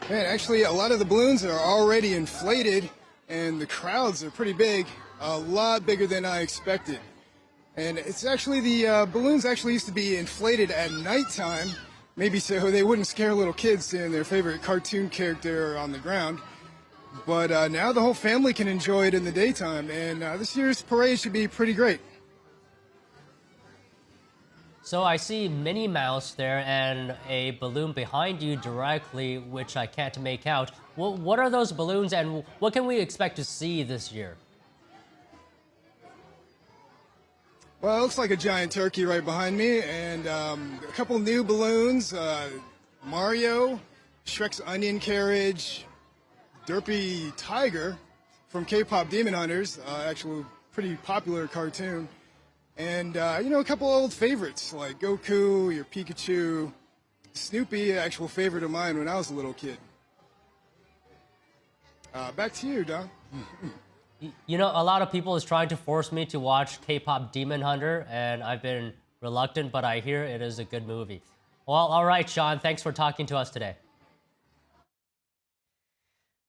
Speaker 2: Man, actually, a lot of the balloons are already inflated, and the crowds are pretty big, a lot bigger than I expected. And it's actually, the balloons actually used to be inflated at nighttime, maybe so they wouldn't scare little kids seeing their favorite cartoon character on the ground. But now the whole family can enjoy it in the daytime, and this year's parade should be pretty great.
Speaker 1: So I see Minnie Mouse there and a balloon behind you directly, which I can't make out. What are those balloons, and what can we expect to see this year?
Speaker 2: Well, it looks like a giant turkey right behind me, and a couple new balloons, Mario, Shrek's onion carriage, Derpy Tiger from K-pop Demon Hunters, actually pretty popular cartoon. And, you know, a couple old favorites like Goku, your Pikachu, Snoopy, actual favorite of mine when I was a little kid. Back to you, Don.
Speaker 1: You know, a lot of people is trying to force me to watch K-pop Demon Hunter, and I've been reluctant, but I hear it is a good movie. Well, all right, Sean, thanks for talking to us today.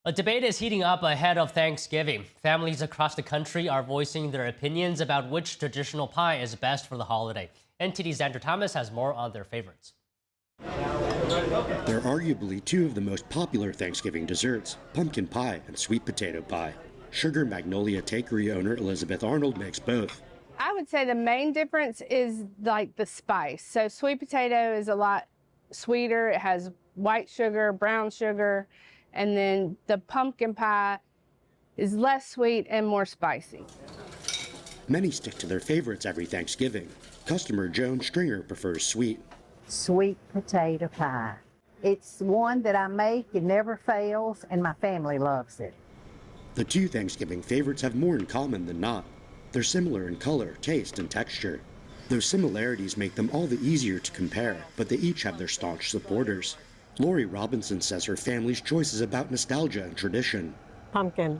Speaker 1: A debate is heating up ahead of Thanksgiving. Families across the country are voicing their opinions about which traditional pie is best for the holiday. NTD's Andrew Thomas has more on their favorites.
Speaker 22: They're arguably two of the most popular Thanksgiving desserts, pumpkin pie and sweet potato pie. Sugar Magnolia Takery owner Elizabeth Arnold makes both.
Speaker 23: I would say the main difference is like the spice. So sweet potato is a lot sweeter. It has white sugar, brown sugar, and then the pumpkin pie is less sweet and more spicy.
Speaker 22: Many stick to their favorites every Thanksgiving. Customer Joan Stringer prefers sweet.
Speaker 24: Sweet potato pie. It's one that I make, it never fails, and my family loves it.
Speaker 22: The two Thanksgiving favorites have more in common than not. They're similar in color, taste, and texture. Those similarities make them all the easier to compare, but they each have their staunch supporters. Lori Robinson says her family's choice is about nostalgia and tradition.
Speaker 3: Pumpkin.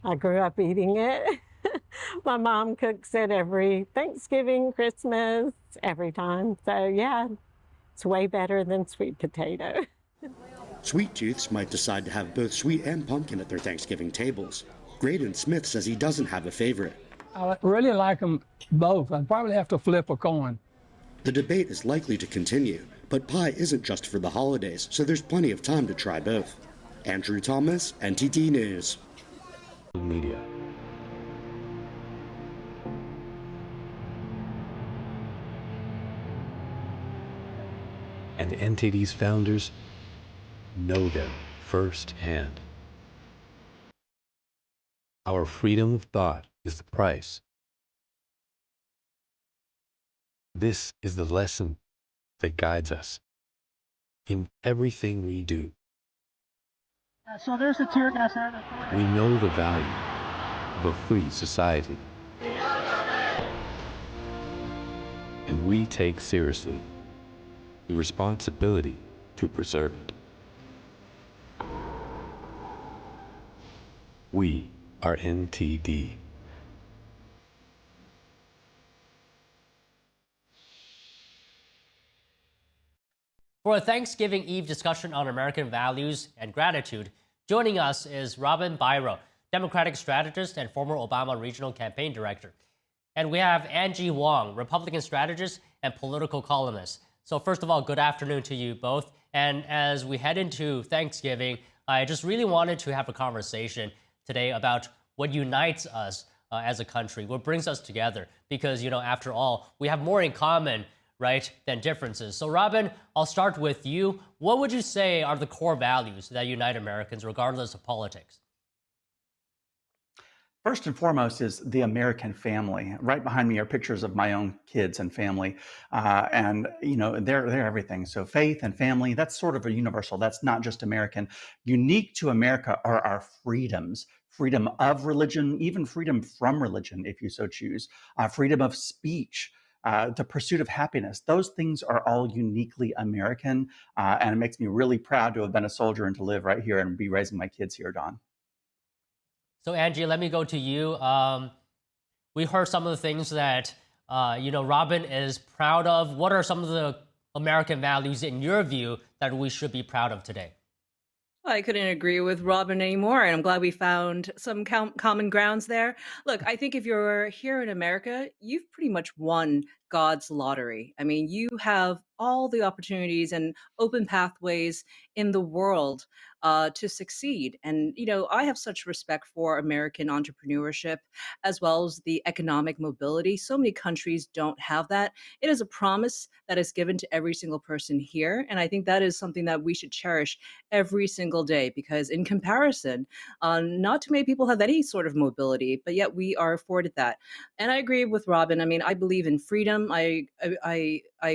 Speaker 3: I grew up eating it. My mom cooks it every Thanksgiving, Christmas, every time. So yeah, it's way better than sweet potato.
Speaker 22: Sweet tooths might decide to have both sweet and pumpkin at their Thanksgiving tables. Graydon Smith says he doesn't have a favorite.
Speaker 4: I really like them both. I'd probably have to flip a coin.
Speaker 22: The debate is likely to continue, but pie isn't just for the holidays, so there's plenty of time to try both. Andrew Thomas, NTD News.
Speaker 6: Media. And NTD's founders know them firsthand. Our freedom of thought is the price. This is the lesson that guides us in everything we do.
Speaker 4: So there's the tear gas there.
Speaker 6: We know the value of a free society. And we take seriously the responsibility to preserve it. We are NTD.
Speaker 1: For a Thanksgiving Eve discussion on American values and gratitude, joining us is Robin Biro, Democratic strategist and former Obama regional campaign director. And we have Angie Wong, Republican strategist and political columnist. So first of all, good afternoon to you both. And as we head into Thanksgiving, I just really wanted to have a conversation today about what unites us as a country, what brings us together. Because, after all, we have more in common, right, than differences. So Robin, I'll start with you. What would you say are the core values that unite Americans, regardless of politics?
Speaker 17: First and foremost is the American family. Right behind me are pictures of my own kids and family. And they're everything. So faith and family, that's sort of a universal. That's not just American. Unique to America are our freedoms. Freedom of religion, even freedom from religion, if you so choose. Freedom of speech. The pursuit of happiness. Those things are all uniquely American. And it makes me really proud to have been a soldier and to live right here and be raising my kids here, Don.
Speaker 1: So Angie, let me go to you. We heard some of the things that, Robin is proud of. What are some of the American values in your view that we should be proud of today?
Speaker 7: I couldn't agree with Robin anymore, and I'm glad we found some common grounds there. Look, I think if you're here in America, you've pretty much won God's lottery. I mean, you have all the opportunities and open pathways in the world to succeed. And, I have such respect for American entrepreneurship as well as the economic mobility. So many countries don't have that. It is a promise that is given to every single person here. And I think that is something that we should cherish every single day, because in comparison, not too many people have any sort of mobility, but yet we are afforded that. And I agree with Robin. I mean, I believe in freedom. I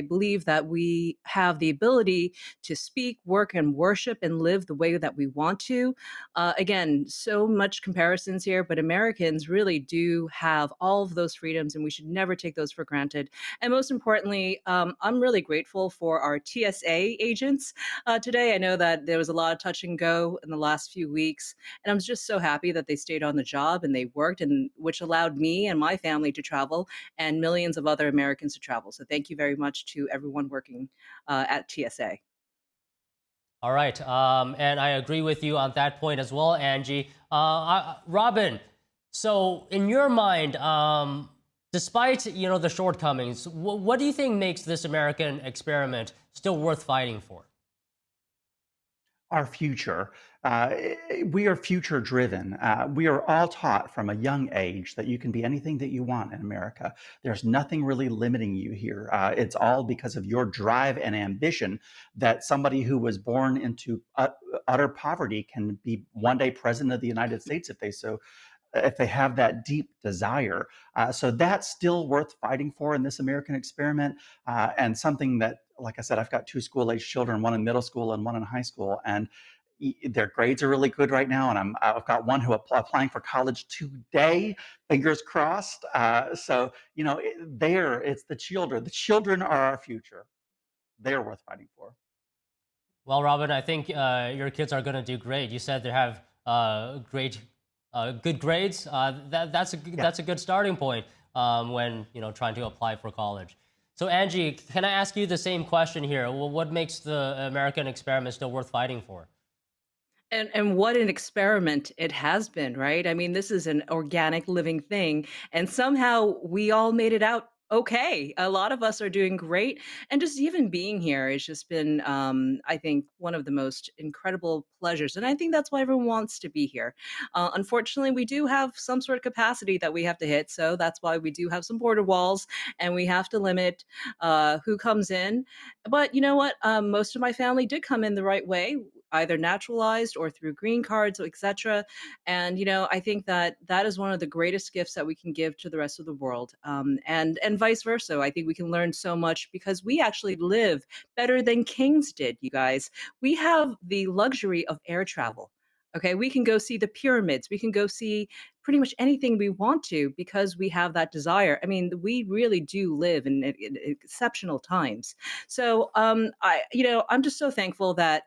Speaker 7: believe that we have the ability to speak, work, and worship and live the way that we want to. Again, so much comparisons here, but Americans really do have all of those freedoms, and we should never take those for granted. And most importantly, I'm really grateful for our TSA agents today. I know that there was a lot of touch and go in the last few weeks, and I'm just so happy that they stayed on the job and they worked, and which allowed me and my family to travel and millions of other Americans to travel. So thank you very much to everyone working at TSA.
Speaker 1: All right, and I agree with you on that point as well, Angie. Robin, so in your mind, despite the shortcomings, what do you think makes this American experiment still worth fighting for?
Speaker 17: Our future. We are future driven. We are all taught from a young age that you can be anything that you want in America. There's nothing really limiting you here. It's all because of your drive and ambition that somebody who was born into utter poverty can be one day president of the United States if they have that deep desire. So that's still worth fighting for in this American experiment, and something that, like I said, I've got 2 school-age children, one in middle school and one in high school. And
Speaker 5: their grades are really good right now, and I've got one who applying for college today. Fingers crossed. So it's the children. The children are our future. They're worth fighting for.
Speaker 1: Well, Robin, I think your kids are going to do great. You said they have good grades. That's a good starting point when trying to apply for college. So, Angie, can I ask you the same question here? Well, what makes the American experiment still worth fighting for?
Speaker 7: And what an experiment it has been, right? I mean, this is an organic living thing, and somehow we all made it out okay. A lot of us are doing great, and just even being here has just been, I think, one of the most incredible pleasures. And I think that's why everyone wants to be here. Unfortunately, we do have some sort of capacity that we have to hit, so that's why we do have some border walls, and we have to limit who comes in. But you know what? Most of my family did come in the right way, either naturalized or through green cards, etc. And I think that that is one of the greatest gifts that we can give to the rest of the world, and vice versa. I think we can learn so much because we actually live better than kings did. You guys, we have the luxury of air travel. Okay, we can go see the pyramids. We can go see pretty much anything we want to because we have that desire. I mean, we really do live in exceptional times. So, I'm just so thankful that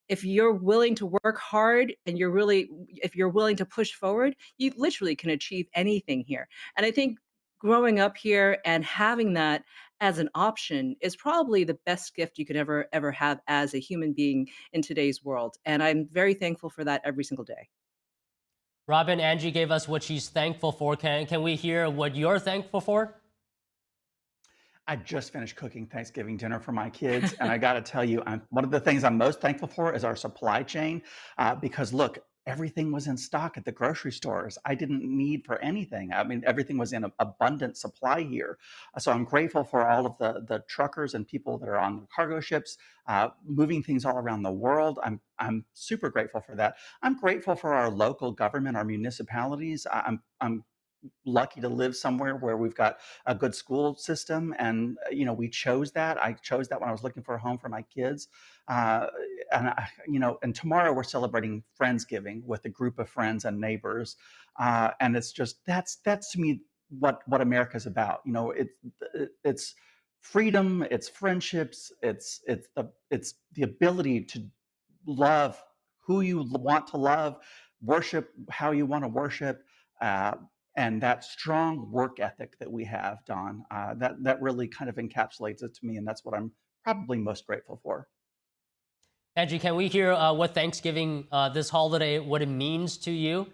Speaker 7: if you're willing to work hard and if you're willing to push forward, you literally can achieve anything here. And I think growing up here and having that as an option is probably the best gift you could ever have as a human being in today's world. And I'm very thankful for that every single day.
Speaker 1: Robin, Angie gave us what she's thankful for. Can we hear what you're thankful for?
Speaker 5: I just finished cooking Thanksgiving dinner for my kids, and I got to tell you, one of the things I'm most thankful for is our supply chain, because look, everything was in stock at the grocery stores. I didn't need for anything. I mean, everything was in abundant supply here. So I'm grateful for all of the truckers and people that are on the cargo ships, moving things all around the world. I'm super grateful for that. I'm grateful for our local government, our municipalities. I'm lucky to live somewhere where we've got a good school system, and we chose that. I chose that when I was looking for a home for my kids, and tomorrow we're celebrating Friendsgiving with a group of friends and neighbors, and it's just that's to me what America's about. It's freedom, it's friendships, it's the ability to love who you want to love, worship how you want to worship, and that strong work ethic that we have, Don. That really kind of encapsulates it to me, and that's what I'm probably most grateful for.
Speaker 1: Angie, can we hear what Thanksgiving, this holiday, what it means to you?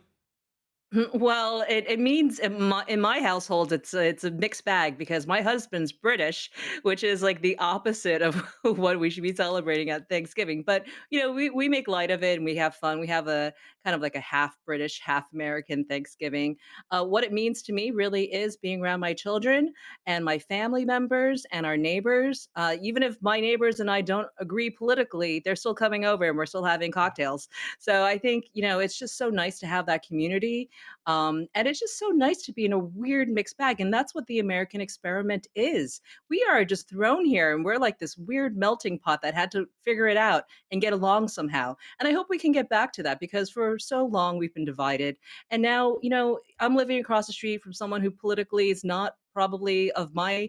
Speaker 7: Well, it means in my household, it's a mixed bag because my husband's British, which is like the opposite of what we should be celebrating at Thanksgiving. But we make light of it and we have fun. We have a kind of like a half British, half American Thanksgiving. What it means to me really is being around my children and my family members and our neighbors. Even if my neighbors and I don't agree politically, they're still coming over and we're still having cocktails. So I think it's just so nice to have that community. And it's just so nice to be in a weird mixed bag. And that's what the American experiment is. We are just thrown here and we're like this weird melting pot that had to figure it out and get along somehow. And I hope we can get back to that because for so long we've been divided. And now, I'm living across the street from someone who politically is not probably of my,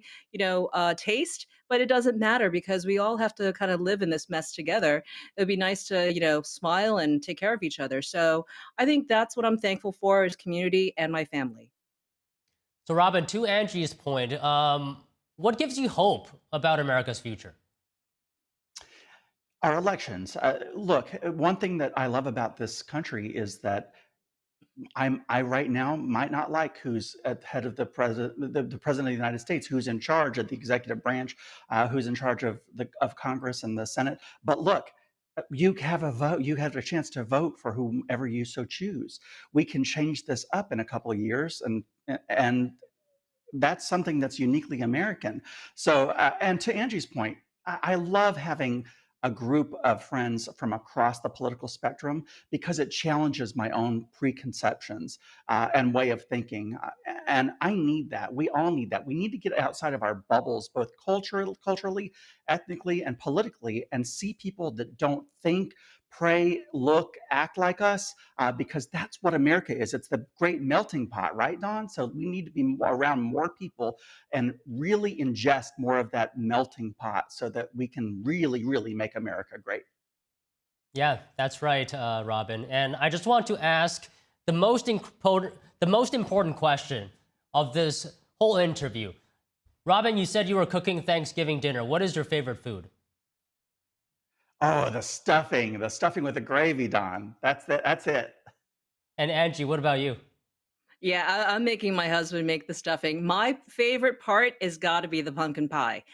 Speaker 7: taste, but it doesn't matter because we all have to kind of live in this mess together. It'd be nice to, smile and take care of each other. So I think that's what I'm thankful for is community and my family.
Speaker 1: So, Robin, to Angie's point, what gives you hope about America's future?
Speaker 5: Our elections. Look, one thing that I love about this country is that I right now might not like who's at the head of the president of the United States, who's in charge of the executive branch, who's in charge of Congress and the Senate. But look, you have a vote. You have a chance to vote for whomever you so choose. We can change this up in a couple of years, and that's something that's uniquely American. So, and to Angie's point, I love having a group of friends from across the political spectrum because it challenges my own preconceptions and way of thinking. And I need that. We all need that. We need to get outside of our bubbles, both culturally, ethnically, and politically, and see people that don't think, pray, look, act like us, because that's what America is. It's the great melting pot, right, Don? So we need to be around more people and really ingest more of that melting pot so that we can really, really make America great.
Speaker 1: Yeah, that's right, Robin. And I just want to ask the most important question of this whole interview. Robin, you said you were cooking Thanksgiving dinner. What is your favorite food?
Speaker 5: Oh, the stuffing with the gravy, Don. That's it.
Speaker 1: And Angie, what about you?
Speaker 7: Yeah, I'm making my husband make the stuffing. My favorite part is got to be the pumpkin pie.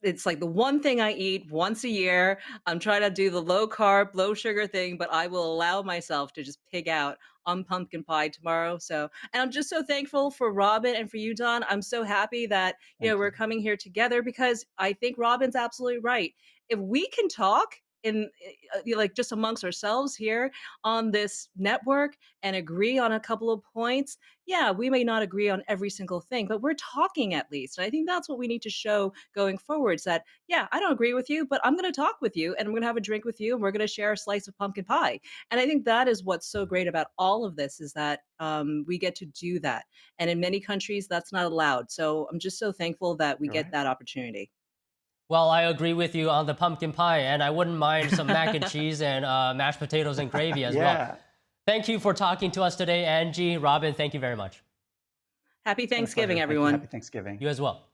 Speaker 7: It's like the one thing I eat once a year. I'm trying to do the low carb, low sugar thing, but I will allow myself to just pig out on pumpkin pie tomorrow. So, and I'm just so thankful for Robin and for you, Don. I'm so happy that, we're coming here together because I think Robin's absolutely right. If we can talk in like just amongst ourselves here on this network and agree on a couple of points, yeah, we may not agree on every single thing, but we're talking at least. And I think that's what we need to show going forwards, that, yeah, I don't agree with you, but I'm going to talk with you and I'm going to have a drink with you and we're going to share a slice of pumpkin pie. And I think that is what's so great about all of this, is that we get to do that. And in many countries, that's not allowed. So I'm just so thankful that we get that opportunity.
Speaker 1: Well, I agree with you on the pumpkin pie, and I wouldn't mind some mac and cheese and mashed potatoes and gravy as well. Thank you for talking to us today, Angie. Robin, thank you very much.
Speaker 7: Happy Thanksgiving, everyone.
Speaker 5: Happy Thanksgiving.
Speaker 1: You as well.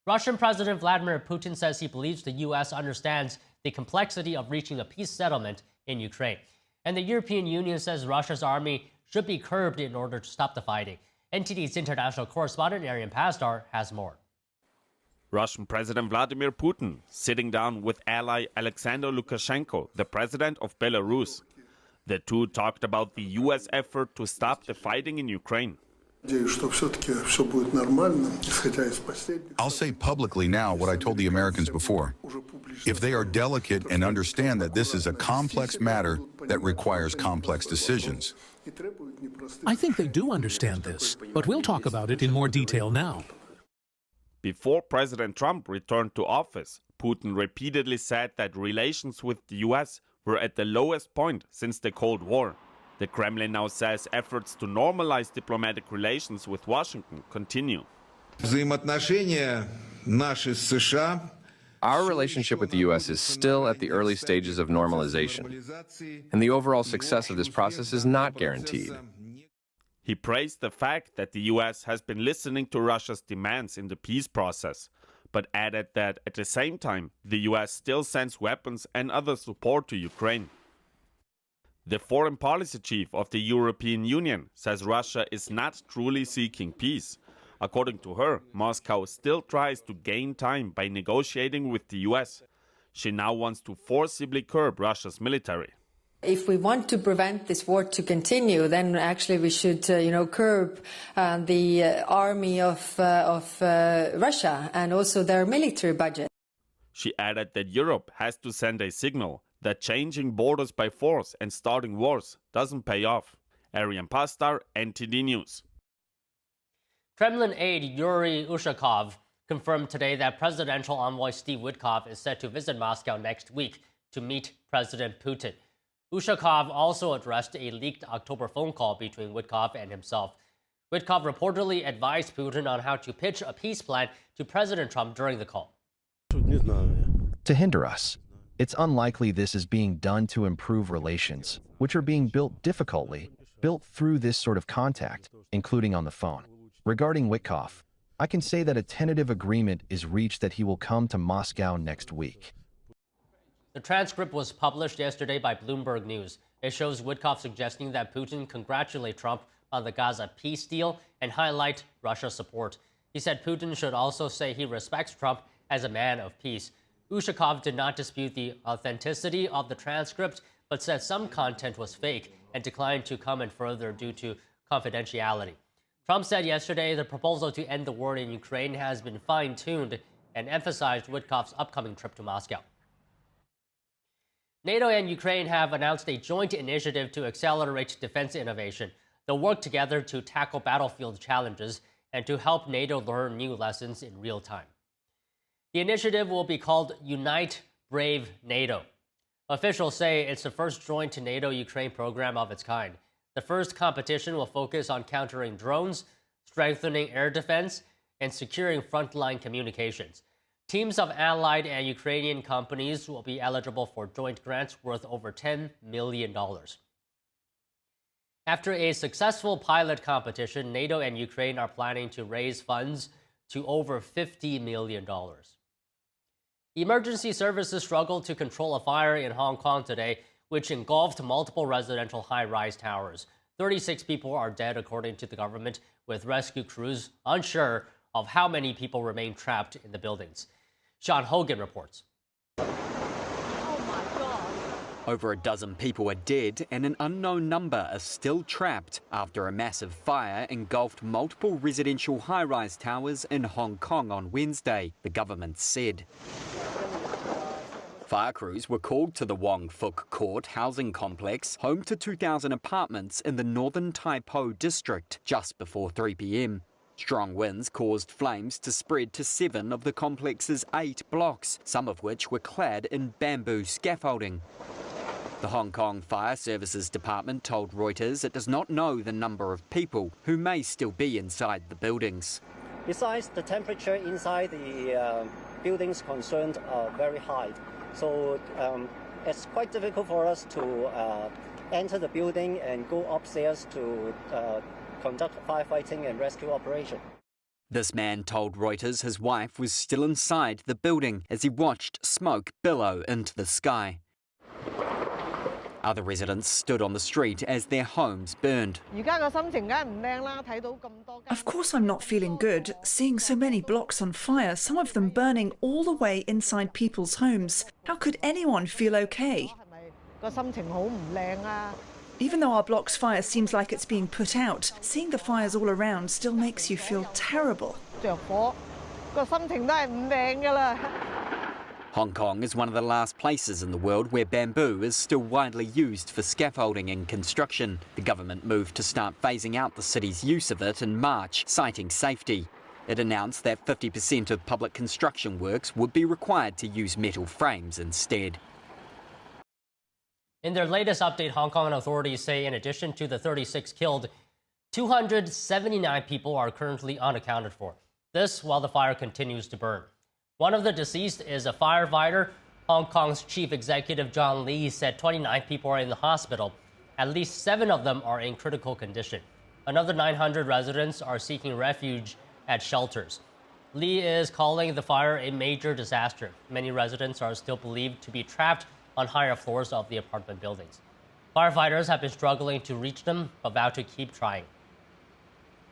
Speaker 1: Russian President Vladimir Putin says he believes the U.S. understands the complexity of reaching a peace settlement in Ukraine. And the European Union says Russia's army should be curbed in order to stop the fighting. NTD's international correspondent Arian Pastar has more.
Speaker 8: Russian President Vladimir Putin sitting down with ally Alexander Lukashenko, the president of Belarus. The two talked about the U.S. effort to stop the fighting in Ukraine.
Speaker 15: I'll say publicly now what I told the Americans before. If they are delicate and understand that this is a complex matter that requires complex decisions.
Speaker 9: I think they do understand this, but we'll talk about it in more detail now.
Speaker 8: Before President Trump returned to office, Putin repeatedly said that relations with the U.S. were at the lowest point since the Cold War. The Kremlin now says efforts to normalize diplomatic relations with Washington continue.
Speaker 11: Our relationship with the U.S. is still at the early stages of normalization, and the overall success of this process is not guaranteed.
Speaker 8: He praised the fact that the U.S. has been listening to Russia's demands in the peace process, but added that at the same time, the U.S. still sends weapons and other support to Ukraine. The foreign policy chief of the European Union says Russia is not truly seeking peace. According to her, Moscow still tries to gain time by negotiating with the U.S. She now wants to forcibly curb Russia's military.
Speaker 12: If we want to prevent this war to continue, then actually we should, curb the army of Russia and also their military budget.
Speaker 8: She added that Europe has to send a signal that changing borders by force and starting wars doesn't pay off. Arian Pastar, NTD News.
Speaker 1: Kremlin aide Yuri Ushakov confirmed today that presidential envoy Steve Witkoff is set to visit Moscow next week to meet President Putin. Ushakov also addressed a leaked October phone call between Witkoff and himself. Witkoff reportedly advised Putin on how to pitch a peace plan to President Trump during the call.
Speaker 25: To hinder us. It's unlikely this is being done to improve relations, which are being built difficultly, built through this sort of contact, including on the phone. Regarding Witkoff, I can say that a tentative agreement is reached that he will come to Moscow next week.
Speaker 1: The transcript was published yesterday by Bloomberg News. It shows Witkoff suggesting that Putin congratulate Trump on the Gaza peace deal and highlight Russia's support. He said Putin should also say he respects Trump as a man of peace. Ushakov did not dispute the authenticity of the transcript, but said some content was fake and declined to comment further due to confidentiality. Trump said yesterday the proposal to end the war in Ukraine has been fine-tuned and emphasized Witkoff's upcoming trip to Moscow. NATO and Ukraine have announced a joint initiative to accelerate defense innovation. They'll work together to tackle battlefield challenges and to help NATO learn new lessons in real time. The initiative will be called Unite Brave NATO. Officials say it's the first joint NATO-Ukraine program of its kind. The first competition will focus on countering drones, strengthening air defense, and securing frontline communications. Teams of allied and Ukrainian companies will be eligible for joint grants worth over $10 million. After a successful pilot competition, NATO and Ukraine are planning to raise funds to over $50 million. Emergency services struggled to control a fire in Hong Kong today, which engulfed multiple residential high-rise towers. 36 people are dead, according to the government, with rescue crews unsure of how many people remain trapped in the buildings. Sean Hogan reports.
Speaker 10: Over a dozen people are dead and an unknown number are still trapped after a massive fire engulfed multiple residential high-rise towers in Hong Kong on Wednesday, the government said. Fire crews were called to the Wong Fuk Court housing complex, home to 2,000 apartments in the northern Tai Po district, just before 3 p.m. Strong winds caused flames to spread to 7 of the complex's 8 blocks, some of which were clad in bamboo scaffolding. The Hong Kong Fire Services Department told Reuters it does not know the number of people who may still be inside the buildings.
Speaker 13: Besides, the temperature inside the buildings concerned are very high. So it's quite difficult for us to enter the building and go upstairs to conduct firefighting and rescue operation.
Speaker 10: This man told Reuters his wife was still inside the building as he watched smoke billow into the sky. Other residents stood on the street as their homes burned.
Speaker 14: Of course I'm not feeling good, seeing so many blocks on fire, some of them burning all the way inside people's homes. How could anyone feel okay? Even though our block's fire seems like it's being put out, seeing the fires all around still makes you feel terrible.
Speaker 10: Hong Kong is one of the last places in the world where bamboo is still widely used for scaffolding and construction. The government moved to start phasing out the city's use of it in March, citing safety. It announced that 50% of public construction works would be required to use metal frames instead.
Speaker 1: In their latest update, Hong Kong authorities say in addition to the 36 killed, 279 people are currently unaccounted for. This while the fire continues to burn. One of the deceased is a firefighter. Hong Kong's chief executive John Lee said 29 people are in the hospital. At least 7 of them are in critical condition. Another 900 residents are seeking refuge at shelters. Lee is calling the fire a major disaster. Many residents are still believed to be trapped on higher floors of the apartment buildings. Firefighters have been struggling to reach them, but vow to keep trying.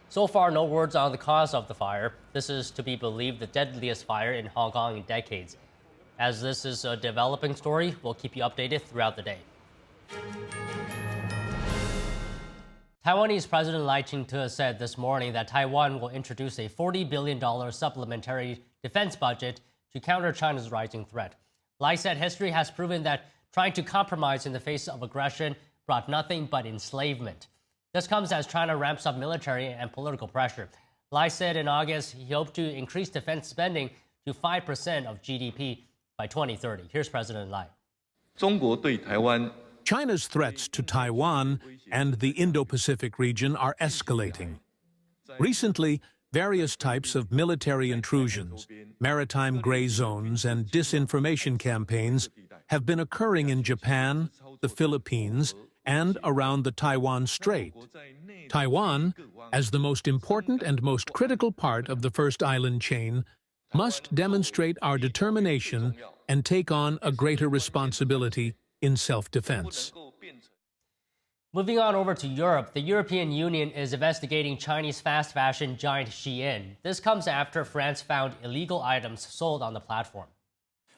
Speaker 1: So far, no words on the cause of the fire. This is to be believed the deadliest fire in Hong Kong in decades. As this is a developing story, we'll keep you updated throughout the day. Taiwanese President Lai Ching-te said this morning that Taiwan will introduce a $40 billion supplementary defense budget to counter China's rising threat. Lai said history has proven that trying to compromise in the face of aggression brought nothing but enslavement. This comes as China ramps up military and political pressure. Lai said in August he hoped to increase defense spending to 5% of GDP by 2030. Here's President Lai.
Speaker 9: China's threats to Taiwan and the Indo-Pacific region are escalating. Recently, various types of military intrusions, maritime gray zones, and disinformation campaigns have been occurring in Japan, the Philippines, and around the Taiwan Strait. Taiwan, as the most important and most critical part of the first island chain, must demonstrate our determination and take on a greater responsibility in self-defense.
Speaker 1: Moving on over to Europe, the European Union is investigating Chinese fast fashion giant Shein. This comes after France found illegal items sold on the platform.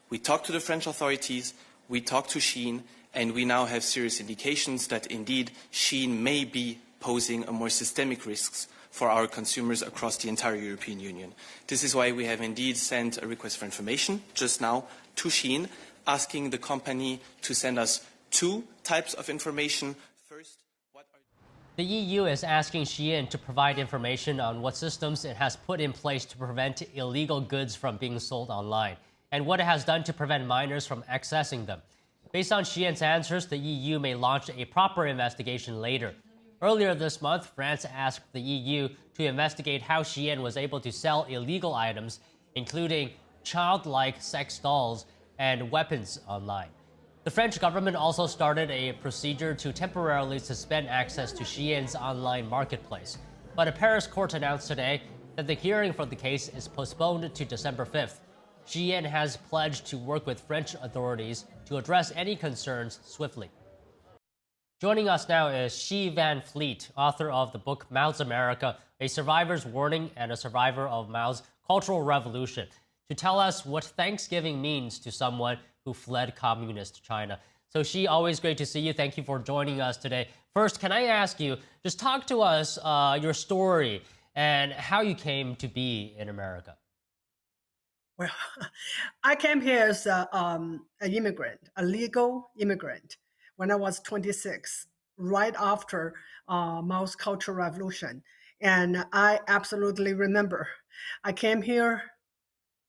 Speaker 16: We talked to the French authorities, we talked to Shein, and we now have serious indications that indeed Shein may be posing a more systemic risks for our consumers across the entire European Union. This is why we have indeed sent a request for information just now to Shein, asking the company to send us 2 types of information. First,
Speaker 1: The EU is asking Shein to provide information on what systems it has put in place to prevent illegal goods from being sold online, and what it has done to prevent minors from accessing them. Based on Shein's answers, the EU may launch a proper investigation later. Earlier this month, France asked the EU to investigate how Shein was able to sell illegal items, including childlike sex dolls and weapons online. The French government also started a procedure to temporarily suspend access to Shein's online marketplace. But a Paris court announced today that the hearing for the case is postponed to December 5th. Shein has pledged to work with French authorities to address any concerns swiftly. Joining us now is Xi Van Fleet, author of the book Mao's America, A Survivor's Warning and a Survivor of Mao's Cultural Revolution, to tell us what Thanksgiving means to someone who fled communist China. So Xi, always great to see you. Thank you for joining us today. First, can I ask you, just talk to us your story and how you came to be in America.
Speaker 2: Well, I came here as an immigrant, a legal immigrant, when I was 26, right after Mao's Cultural Revolution. And I absolutely remember I came here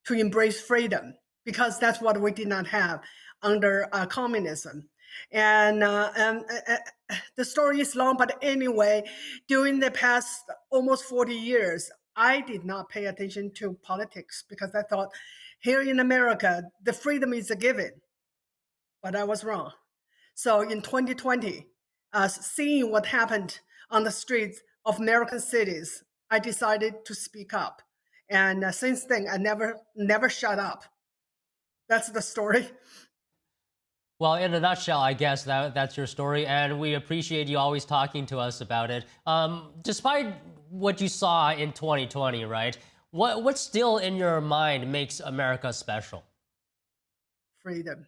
Speaker 2: to embrace freedom because that's what we did not have under communism. And the story is long, but anyway, during the past almost 40 years, I did not pay attention to politics because I thought here in America, the freedom is a given, but I was wrong. So in 2020, seeing what happened on the streets of American cities, I decided to speak up. And since then, I never shut up. That's the story.
Speaker 1: Well, in a nutshell, I guess that's your story, and we appreciate you always talking to us about it. Despite what you saw in 2020, right? What still in your mind makes America special?
Speaker 2: Freedom.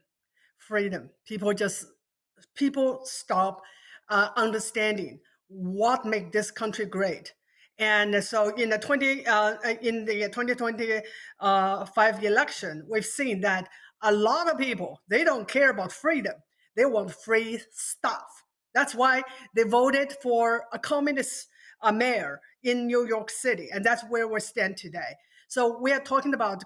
Speaker 2: People stop understanding what makes this country great. And so in the 2025 election, we've seen that a lot of people, they don't care about freedom. They want free stuff. That's why they voted for a communist mayor in New York City. And that's where we stand today. So we are talking about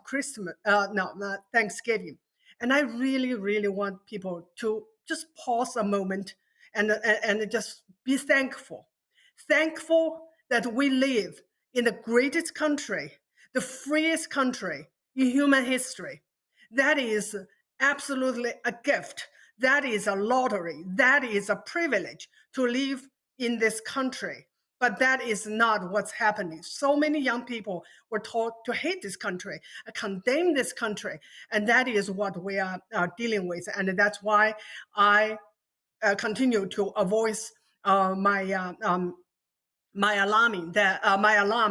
Speaker 2: Thanksgiving. And I really, really want people to just pause a moment and just be thankful. Thankful that we live in the greatest country, the freest country in human history. That is absolutely a gift. That is a lottery. That is a privilege to live in this country. But that is not what's happening. So many young people were taught to hate this country, condemn this country, and that is what we are dealing with. And that's why I continue to voice my alarm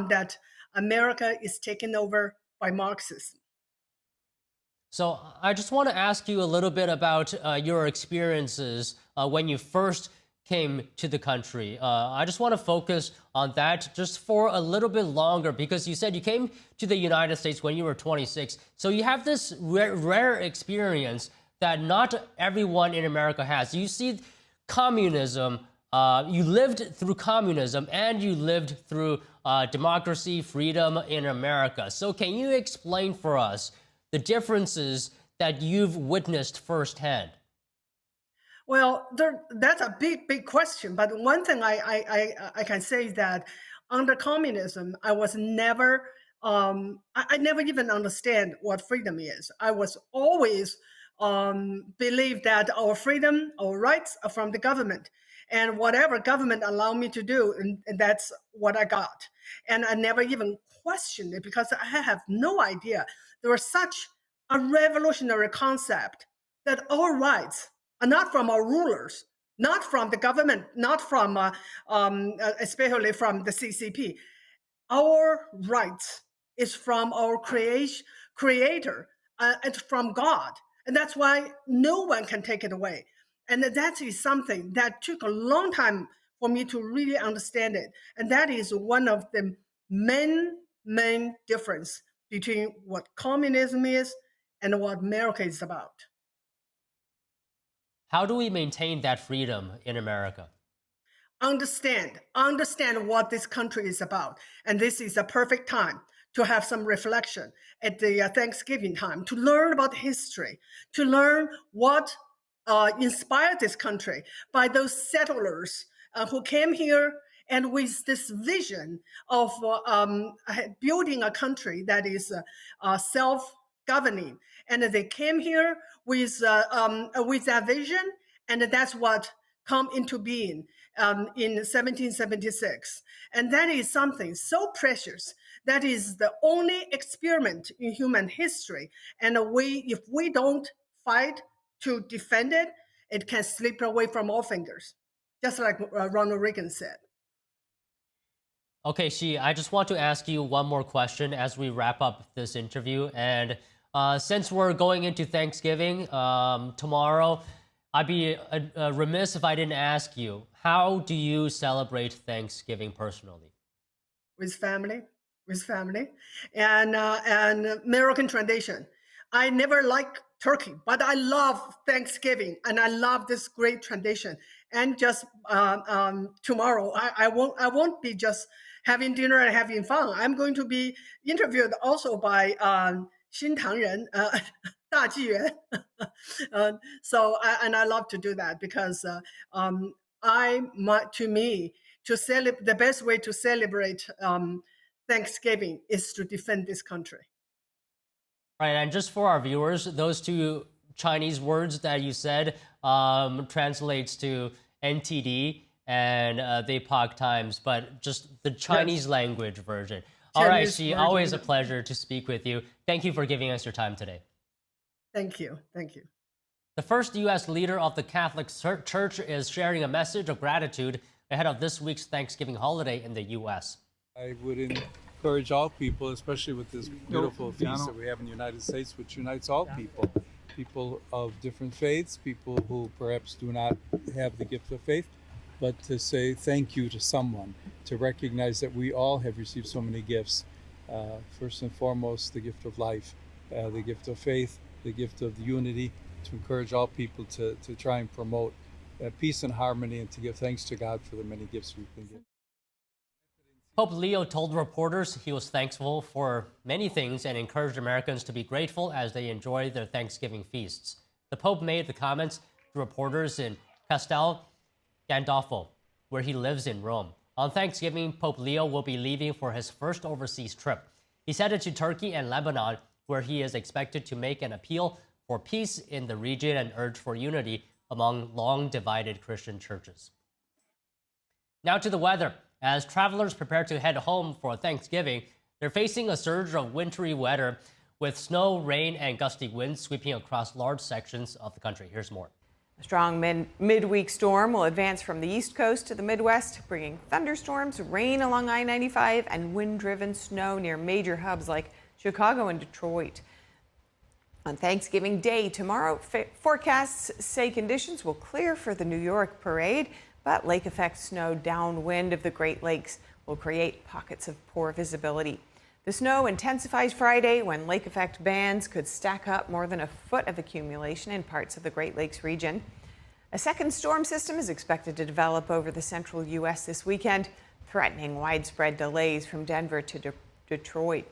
Speaker 2: that America is taken over by Marxists.
Speaker 1: So I just want to ask you a little bit about your experiences when you first came to the country. I just want to focus on that just for a little bit longer, because you said you came to the United States when you were 26. So you have this rare experience that not everyone in America has. You see communism, you lived through communism and you lived through democracy, freedom in America. So can you explain for us the differences that you've witnessed firsthand?
Speaker 2: Well, that's a big question. But one thing I can say is that under communism, I was never, I never even understand what freedom is. I was always believe that our freedom, our rights are from the government. And whatever government allowed me to do, and that's what I got. And I never even questioned it because I have no idea. There was such a revolutionary concept that our rights are not from our rulers, not from the government, not from, especially from the CCP. Our rights is from our creator, and from God. And that's why no one can take it away. And that is something that took a long time for me to really understand it. And that is one of the main difference between what communism is and what America is about.
Speaker 1: How do we maintain that freedom in America?
Speaker 2: understand what this country is about. And this is a perfect time to have some reflection at the Thanksgiving time, to learn about history, to learn what inspired this country by those settlers who came here and with this vision of building a country that is self-governing. And they came here with that vision, and that's what come into being in 1776. And that is something so precious. That is the only experiment in human history. And if we don't fight to defend it, it can slip away from our fingers, just like Ronald Reagan said.
Speaker 1: Okay, Xi, I just want to ask you one more question as we wrap up this interview. And since we're going into Thanksgiving tomorrow, I'd be remiss if I didn't ask you, how do you celebrate Thanksgiving personally?
Speaker 2: With family, and American tradition. I never like turkey, but I love Thanksgiving, and I love this great tradition. And just tomorrow, I won't be just having dinner and having fun. I'm going to be interviewed also by 新唐人 大纪元 so I love to do that because to me the best way to celebrate Thanksgiving is to defend this country.
Speaker 1: Right, and just for our viewers, those two Chinese words that you said translates to NTD and the Epoch Times, but just the Chinese language version. All right, Xi, always a pleasure to speak with you. Thank you for giving us your time today.
Speaker 2: Thank you.
Speaker 1: The first U.S. leader of the Catholic Church is sharing a message of gratitude ahead of this week's Thanksgiving holiday in the U.S.
Speaker 18: I would encourage all people, especially with this beautiful feast that we have in the United States, which unites all people, people of different faiths, people who perhaps do not have the gift of faith, but to say thank you to someone, to recognize that we all have received so many gifts. First and foremost, the gift of life, the gift of faith, the gift of unity, to encourage all people to try and promote peace and harmony and to give thanks to God for the many gifts we've been given.
Speaker 1: Pope Leo told reporters he was thankful for many things and encouraged Americans to be grateful as they enjoy their Thanksgiving feasts. The Pope made the comments to reporters in Castel Gandolfo, where he lives in Rome. On Thanksgiving, Pope Leo will be leaving for his first overseas trip. He's headed to Turkey and Lebanon, where he is expected to make an appeal for peace in the region and urge for unity among long-divided Christian churches. Now to the weather. As travelers prepare to head home for Thanksgiving, they're facing a surge of wintry weather with snow, rain, and gusty winds sweeping across large sections of the country. Here's more.
Speaker 19: A strong midweek storm will advance from the East Coast to the Midwest, bringing thunderstorms, rain along I-95, and wind-driven snow near major hubs like Chicago and Detroit. On Thanksgiving Day tomorrow, forecasts say conditions will clear for the New York parade, but lake effect snow downwind of the Great Lakes will create pockets of poor visibility. The snow intensifies Friday when lake effect bands could stack up more than a foot of accumulation in parts of the Great Lakes region. A second storm system is expected to develop over the central U.S. this weekend, threatening widespread delays from Denver to Detroit.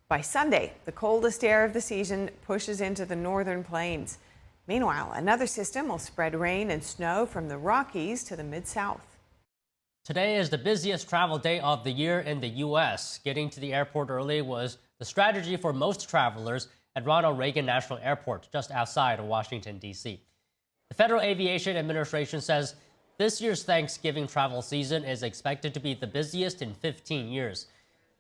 Speaker 19: By Sunday, the coldest air of the season pushes into the northern plains. Meanwhile, another system will spread rain and snow from the Rockies to the Mid-South.
Speaker 1: Today is the busiest travel day of the year in the U.S. Getting to the airport early was the strategy for most travelers at Ronald Reagan National Airport, just outside of Washington, D.C. The Federal Aviation Administration says this year's Thanksgiving travel season is expected to be the busiest in 15 years.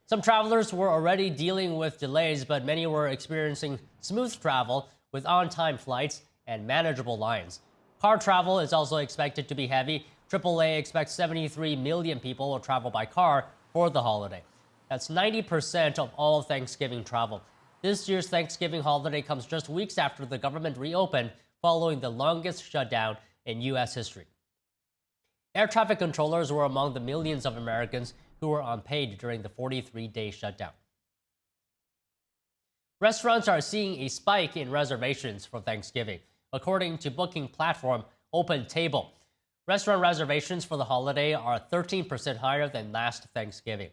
Speaker 1: Some travelers were already dealing with delays, but many were experiencing smooth travel with on-time flights and manageable lines. Car travel is also expected to be heavy. AAA expects 73 million people will travel by car for the holiday. That's 90% of all Thanksgiving travel. This year's Thanksgiving holiday comes just weeks after the government reopened following the longest shutdown in U.S. history. Air traffic controllers were among the millions of Americans who were unpaid during the 43-day shutdown. Restaurants are seeing a spike in reservations for Thanksgiving, according to booking platform OpenTable. Restaurant reservations for the holiday are 13% higher than last Thanksgiving.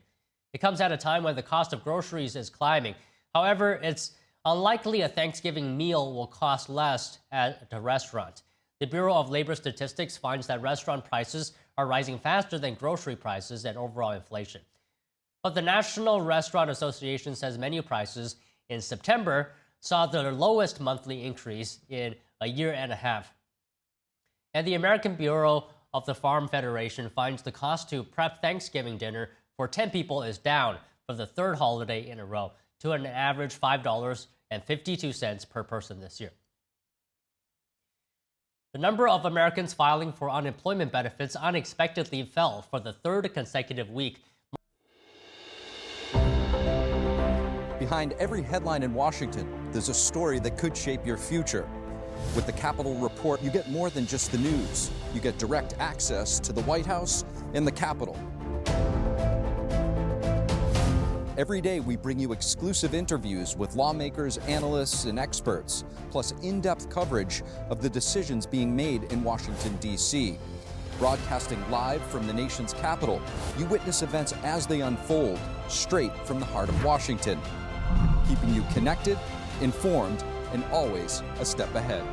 Speaker 1: It comes at a time when the cost of groceries is climbing. However, it's unlikely a Thanksgiving meal will cost less at a restaurant. The Bureau of Labor Statistics finds that restaurant prices are rising faster than grocery prices and overall inflation. But the National Restaurant Association says menu prices in September saw their lowest monthly increase in a year and a half. And the American Bureau of the Farm Federation finds the cost to prep Thanksgiving dinner for 10 people is down for the third holiday in a row to an average $5.52 per person this year. The number of Americans filing for unemployment benefits unexpectedly fell for the third consecutive week.
Speaker 3: Behind every headline in Washington, there's a story that could shape your future. With the Capitol Report, you get more than just the news. You get direct access to the White House and the Capitol. Every day, we bring you exclusive interviews with lawmakers, analysts, and experts, plus in-depth coverage of the decisions being made in Washington, D.C. Broadcasting live from the nation's capital, you witness events as they unfold, straight from the heart of Washington, keeping you connected, informed, and always a step ahead.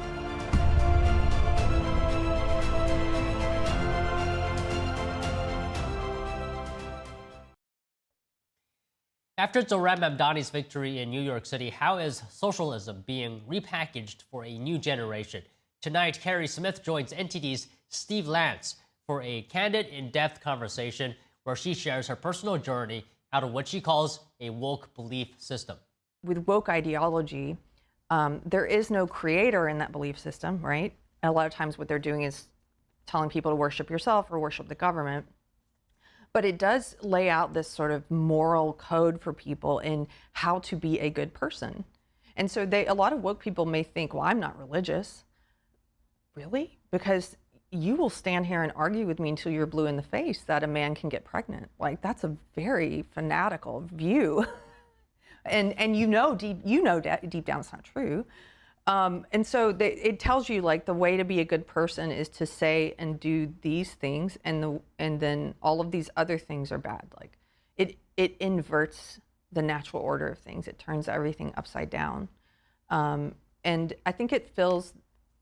Speaker 1: After Zohran Mamdani's victory in New York City, how is socialism being repackaged for a new generation? Tonight, Carrie Smith joins NTD's Steve Lance for a candid, in-depth conversation where she shares her personal journey out of what she calls a woke belief system.
Speaker 20: With woke ideology, there is no creator in that belief system, right? A lot of times what they're doing is telling people to worship yourself or worship the government. But it does lay out this sort of moral code for people in how to be a good person. And so a lot of woke people may think, well, I'm not religious. Really? Because you will stand here and argue with me until you're blue in the face that a man can get pregnant. Like, that's a very fanatical view. and you know deep down it's not true. And so it tells you, like, the way to be a good person is to say and do these things, and then all of these other things are bad. Like, it inverts the natural order of things. It turns everything upside down. And I think it fills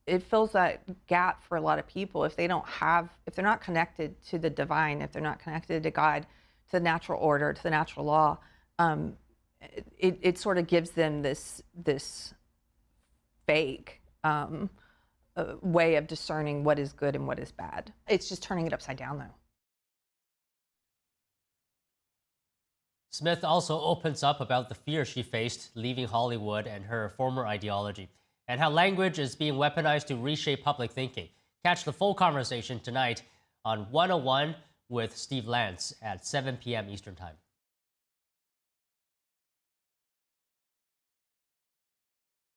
Speaker 20: that gap for a lot of people if they're not connected to the divine, if they're not connected to God, to the natural order, to the natural law. It sort of gives them this fake way of discerning what is good and what is bad. It's just turning it upside down, though.
Speaker 1: Smith also opens up about the fear she faced leaving Hollywood and her former ideology, and how language is being weaponized to reshape public thinking. Catch the full conversation tonight on 101 with Steve Lance at 7 p.m. Eastern Time.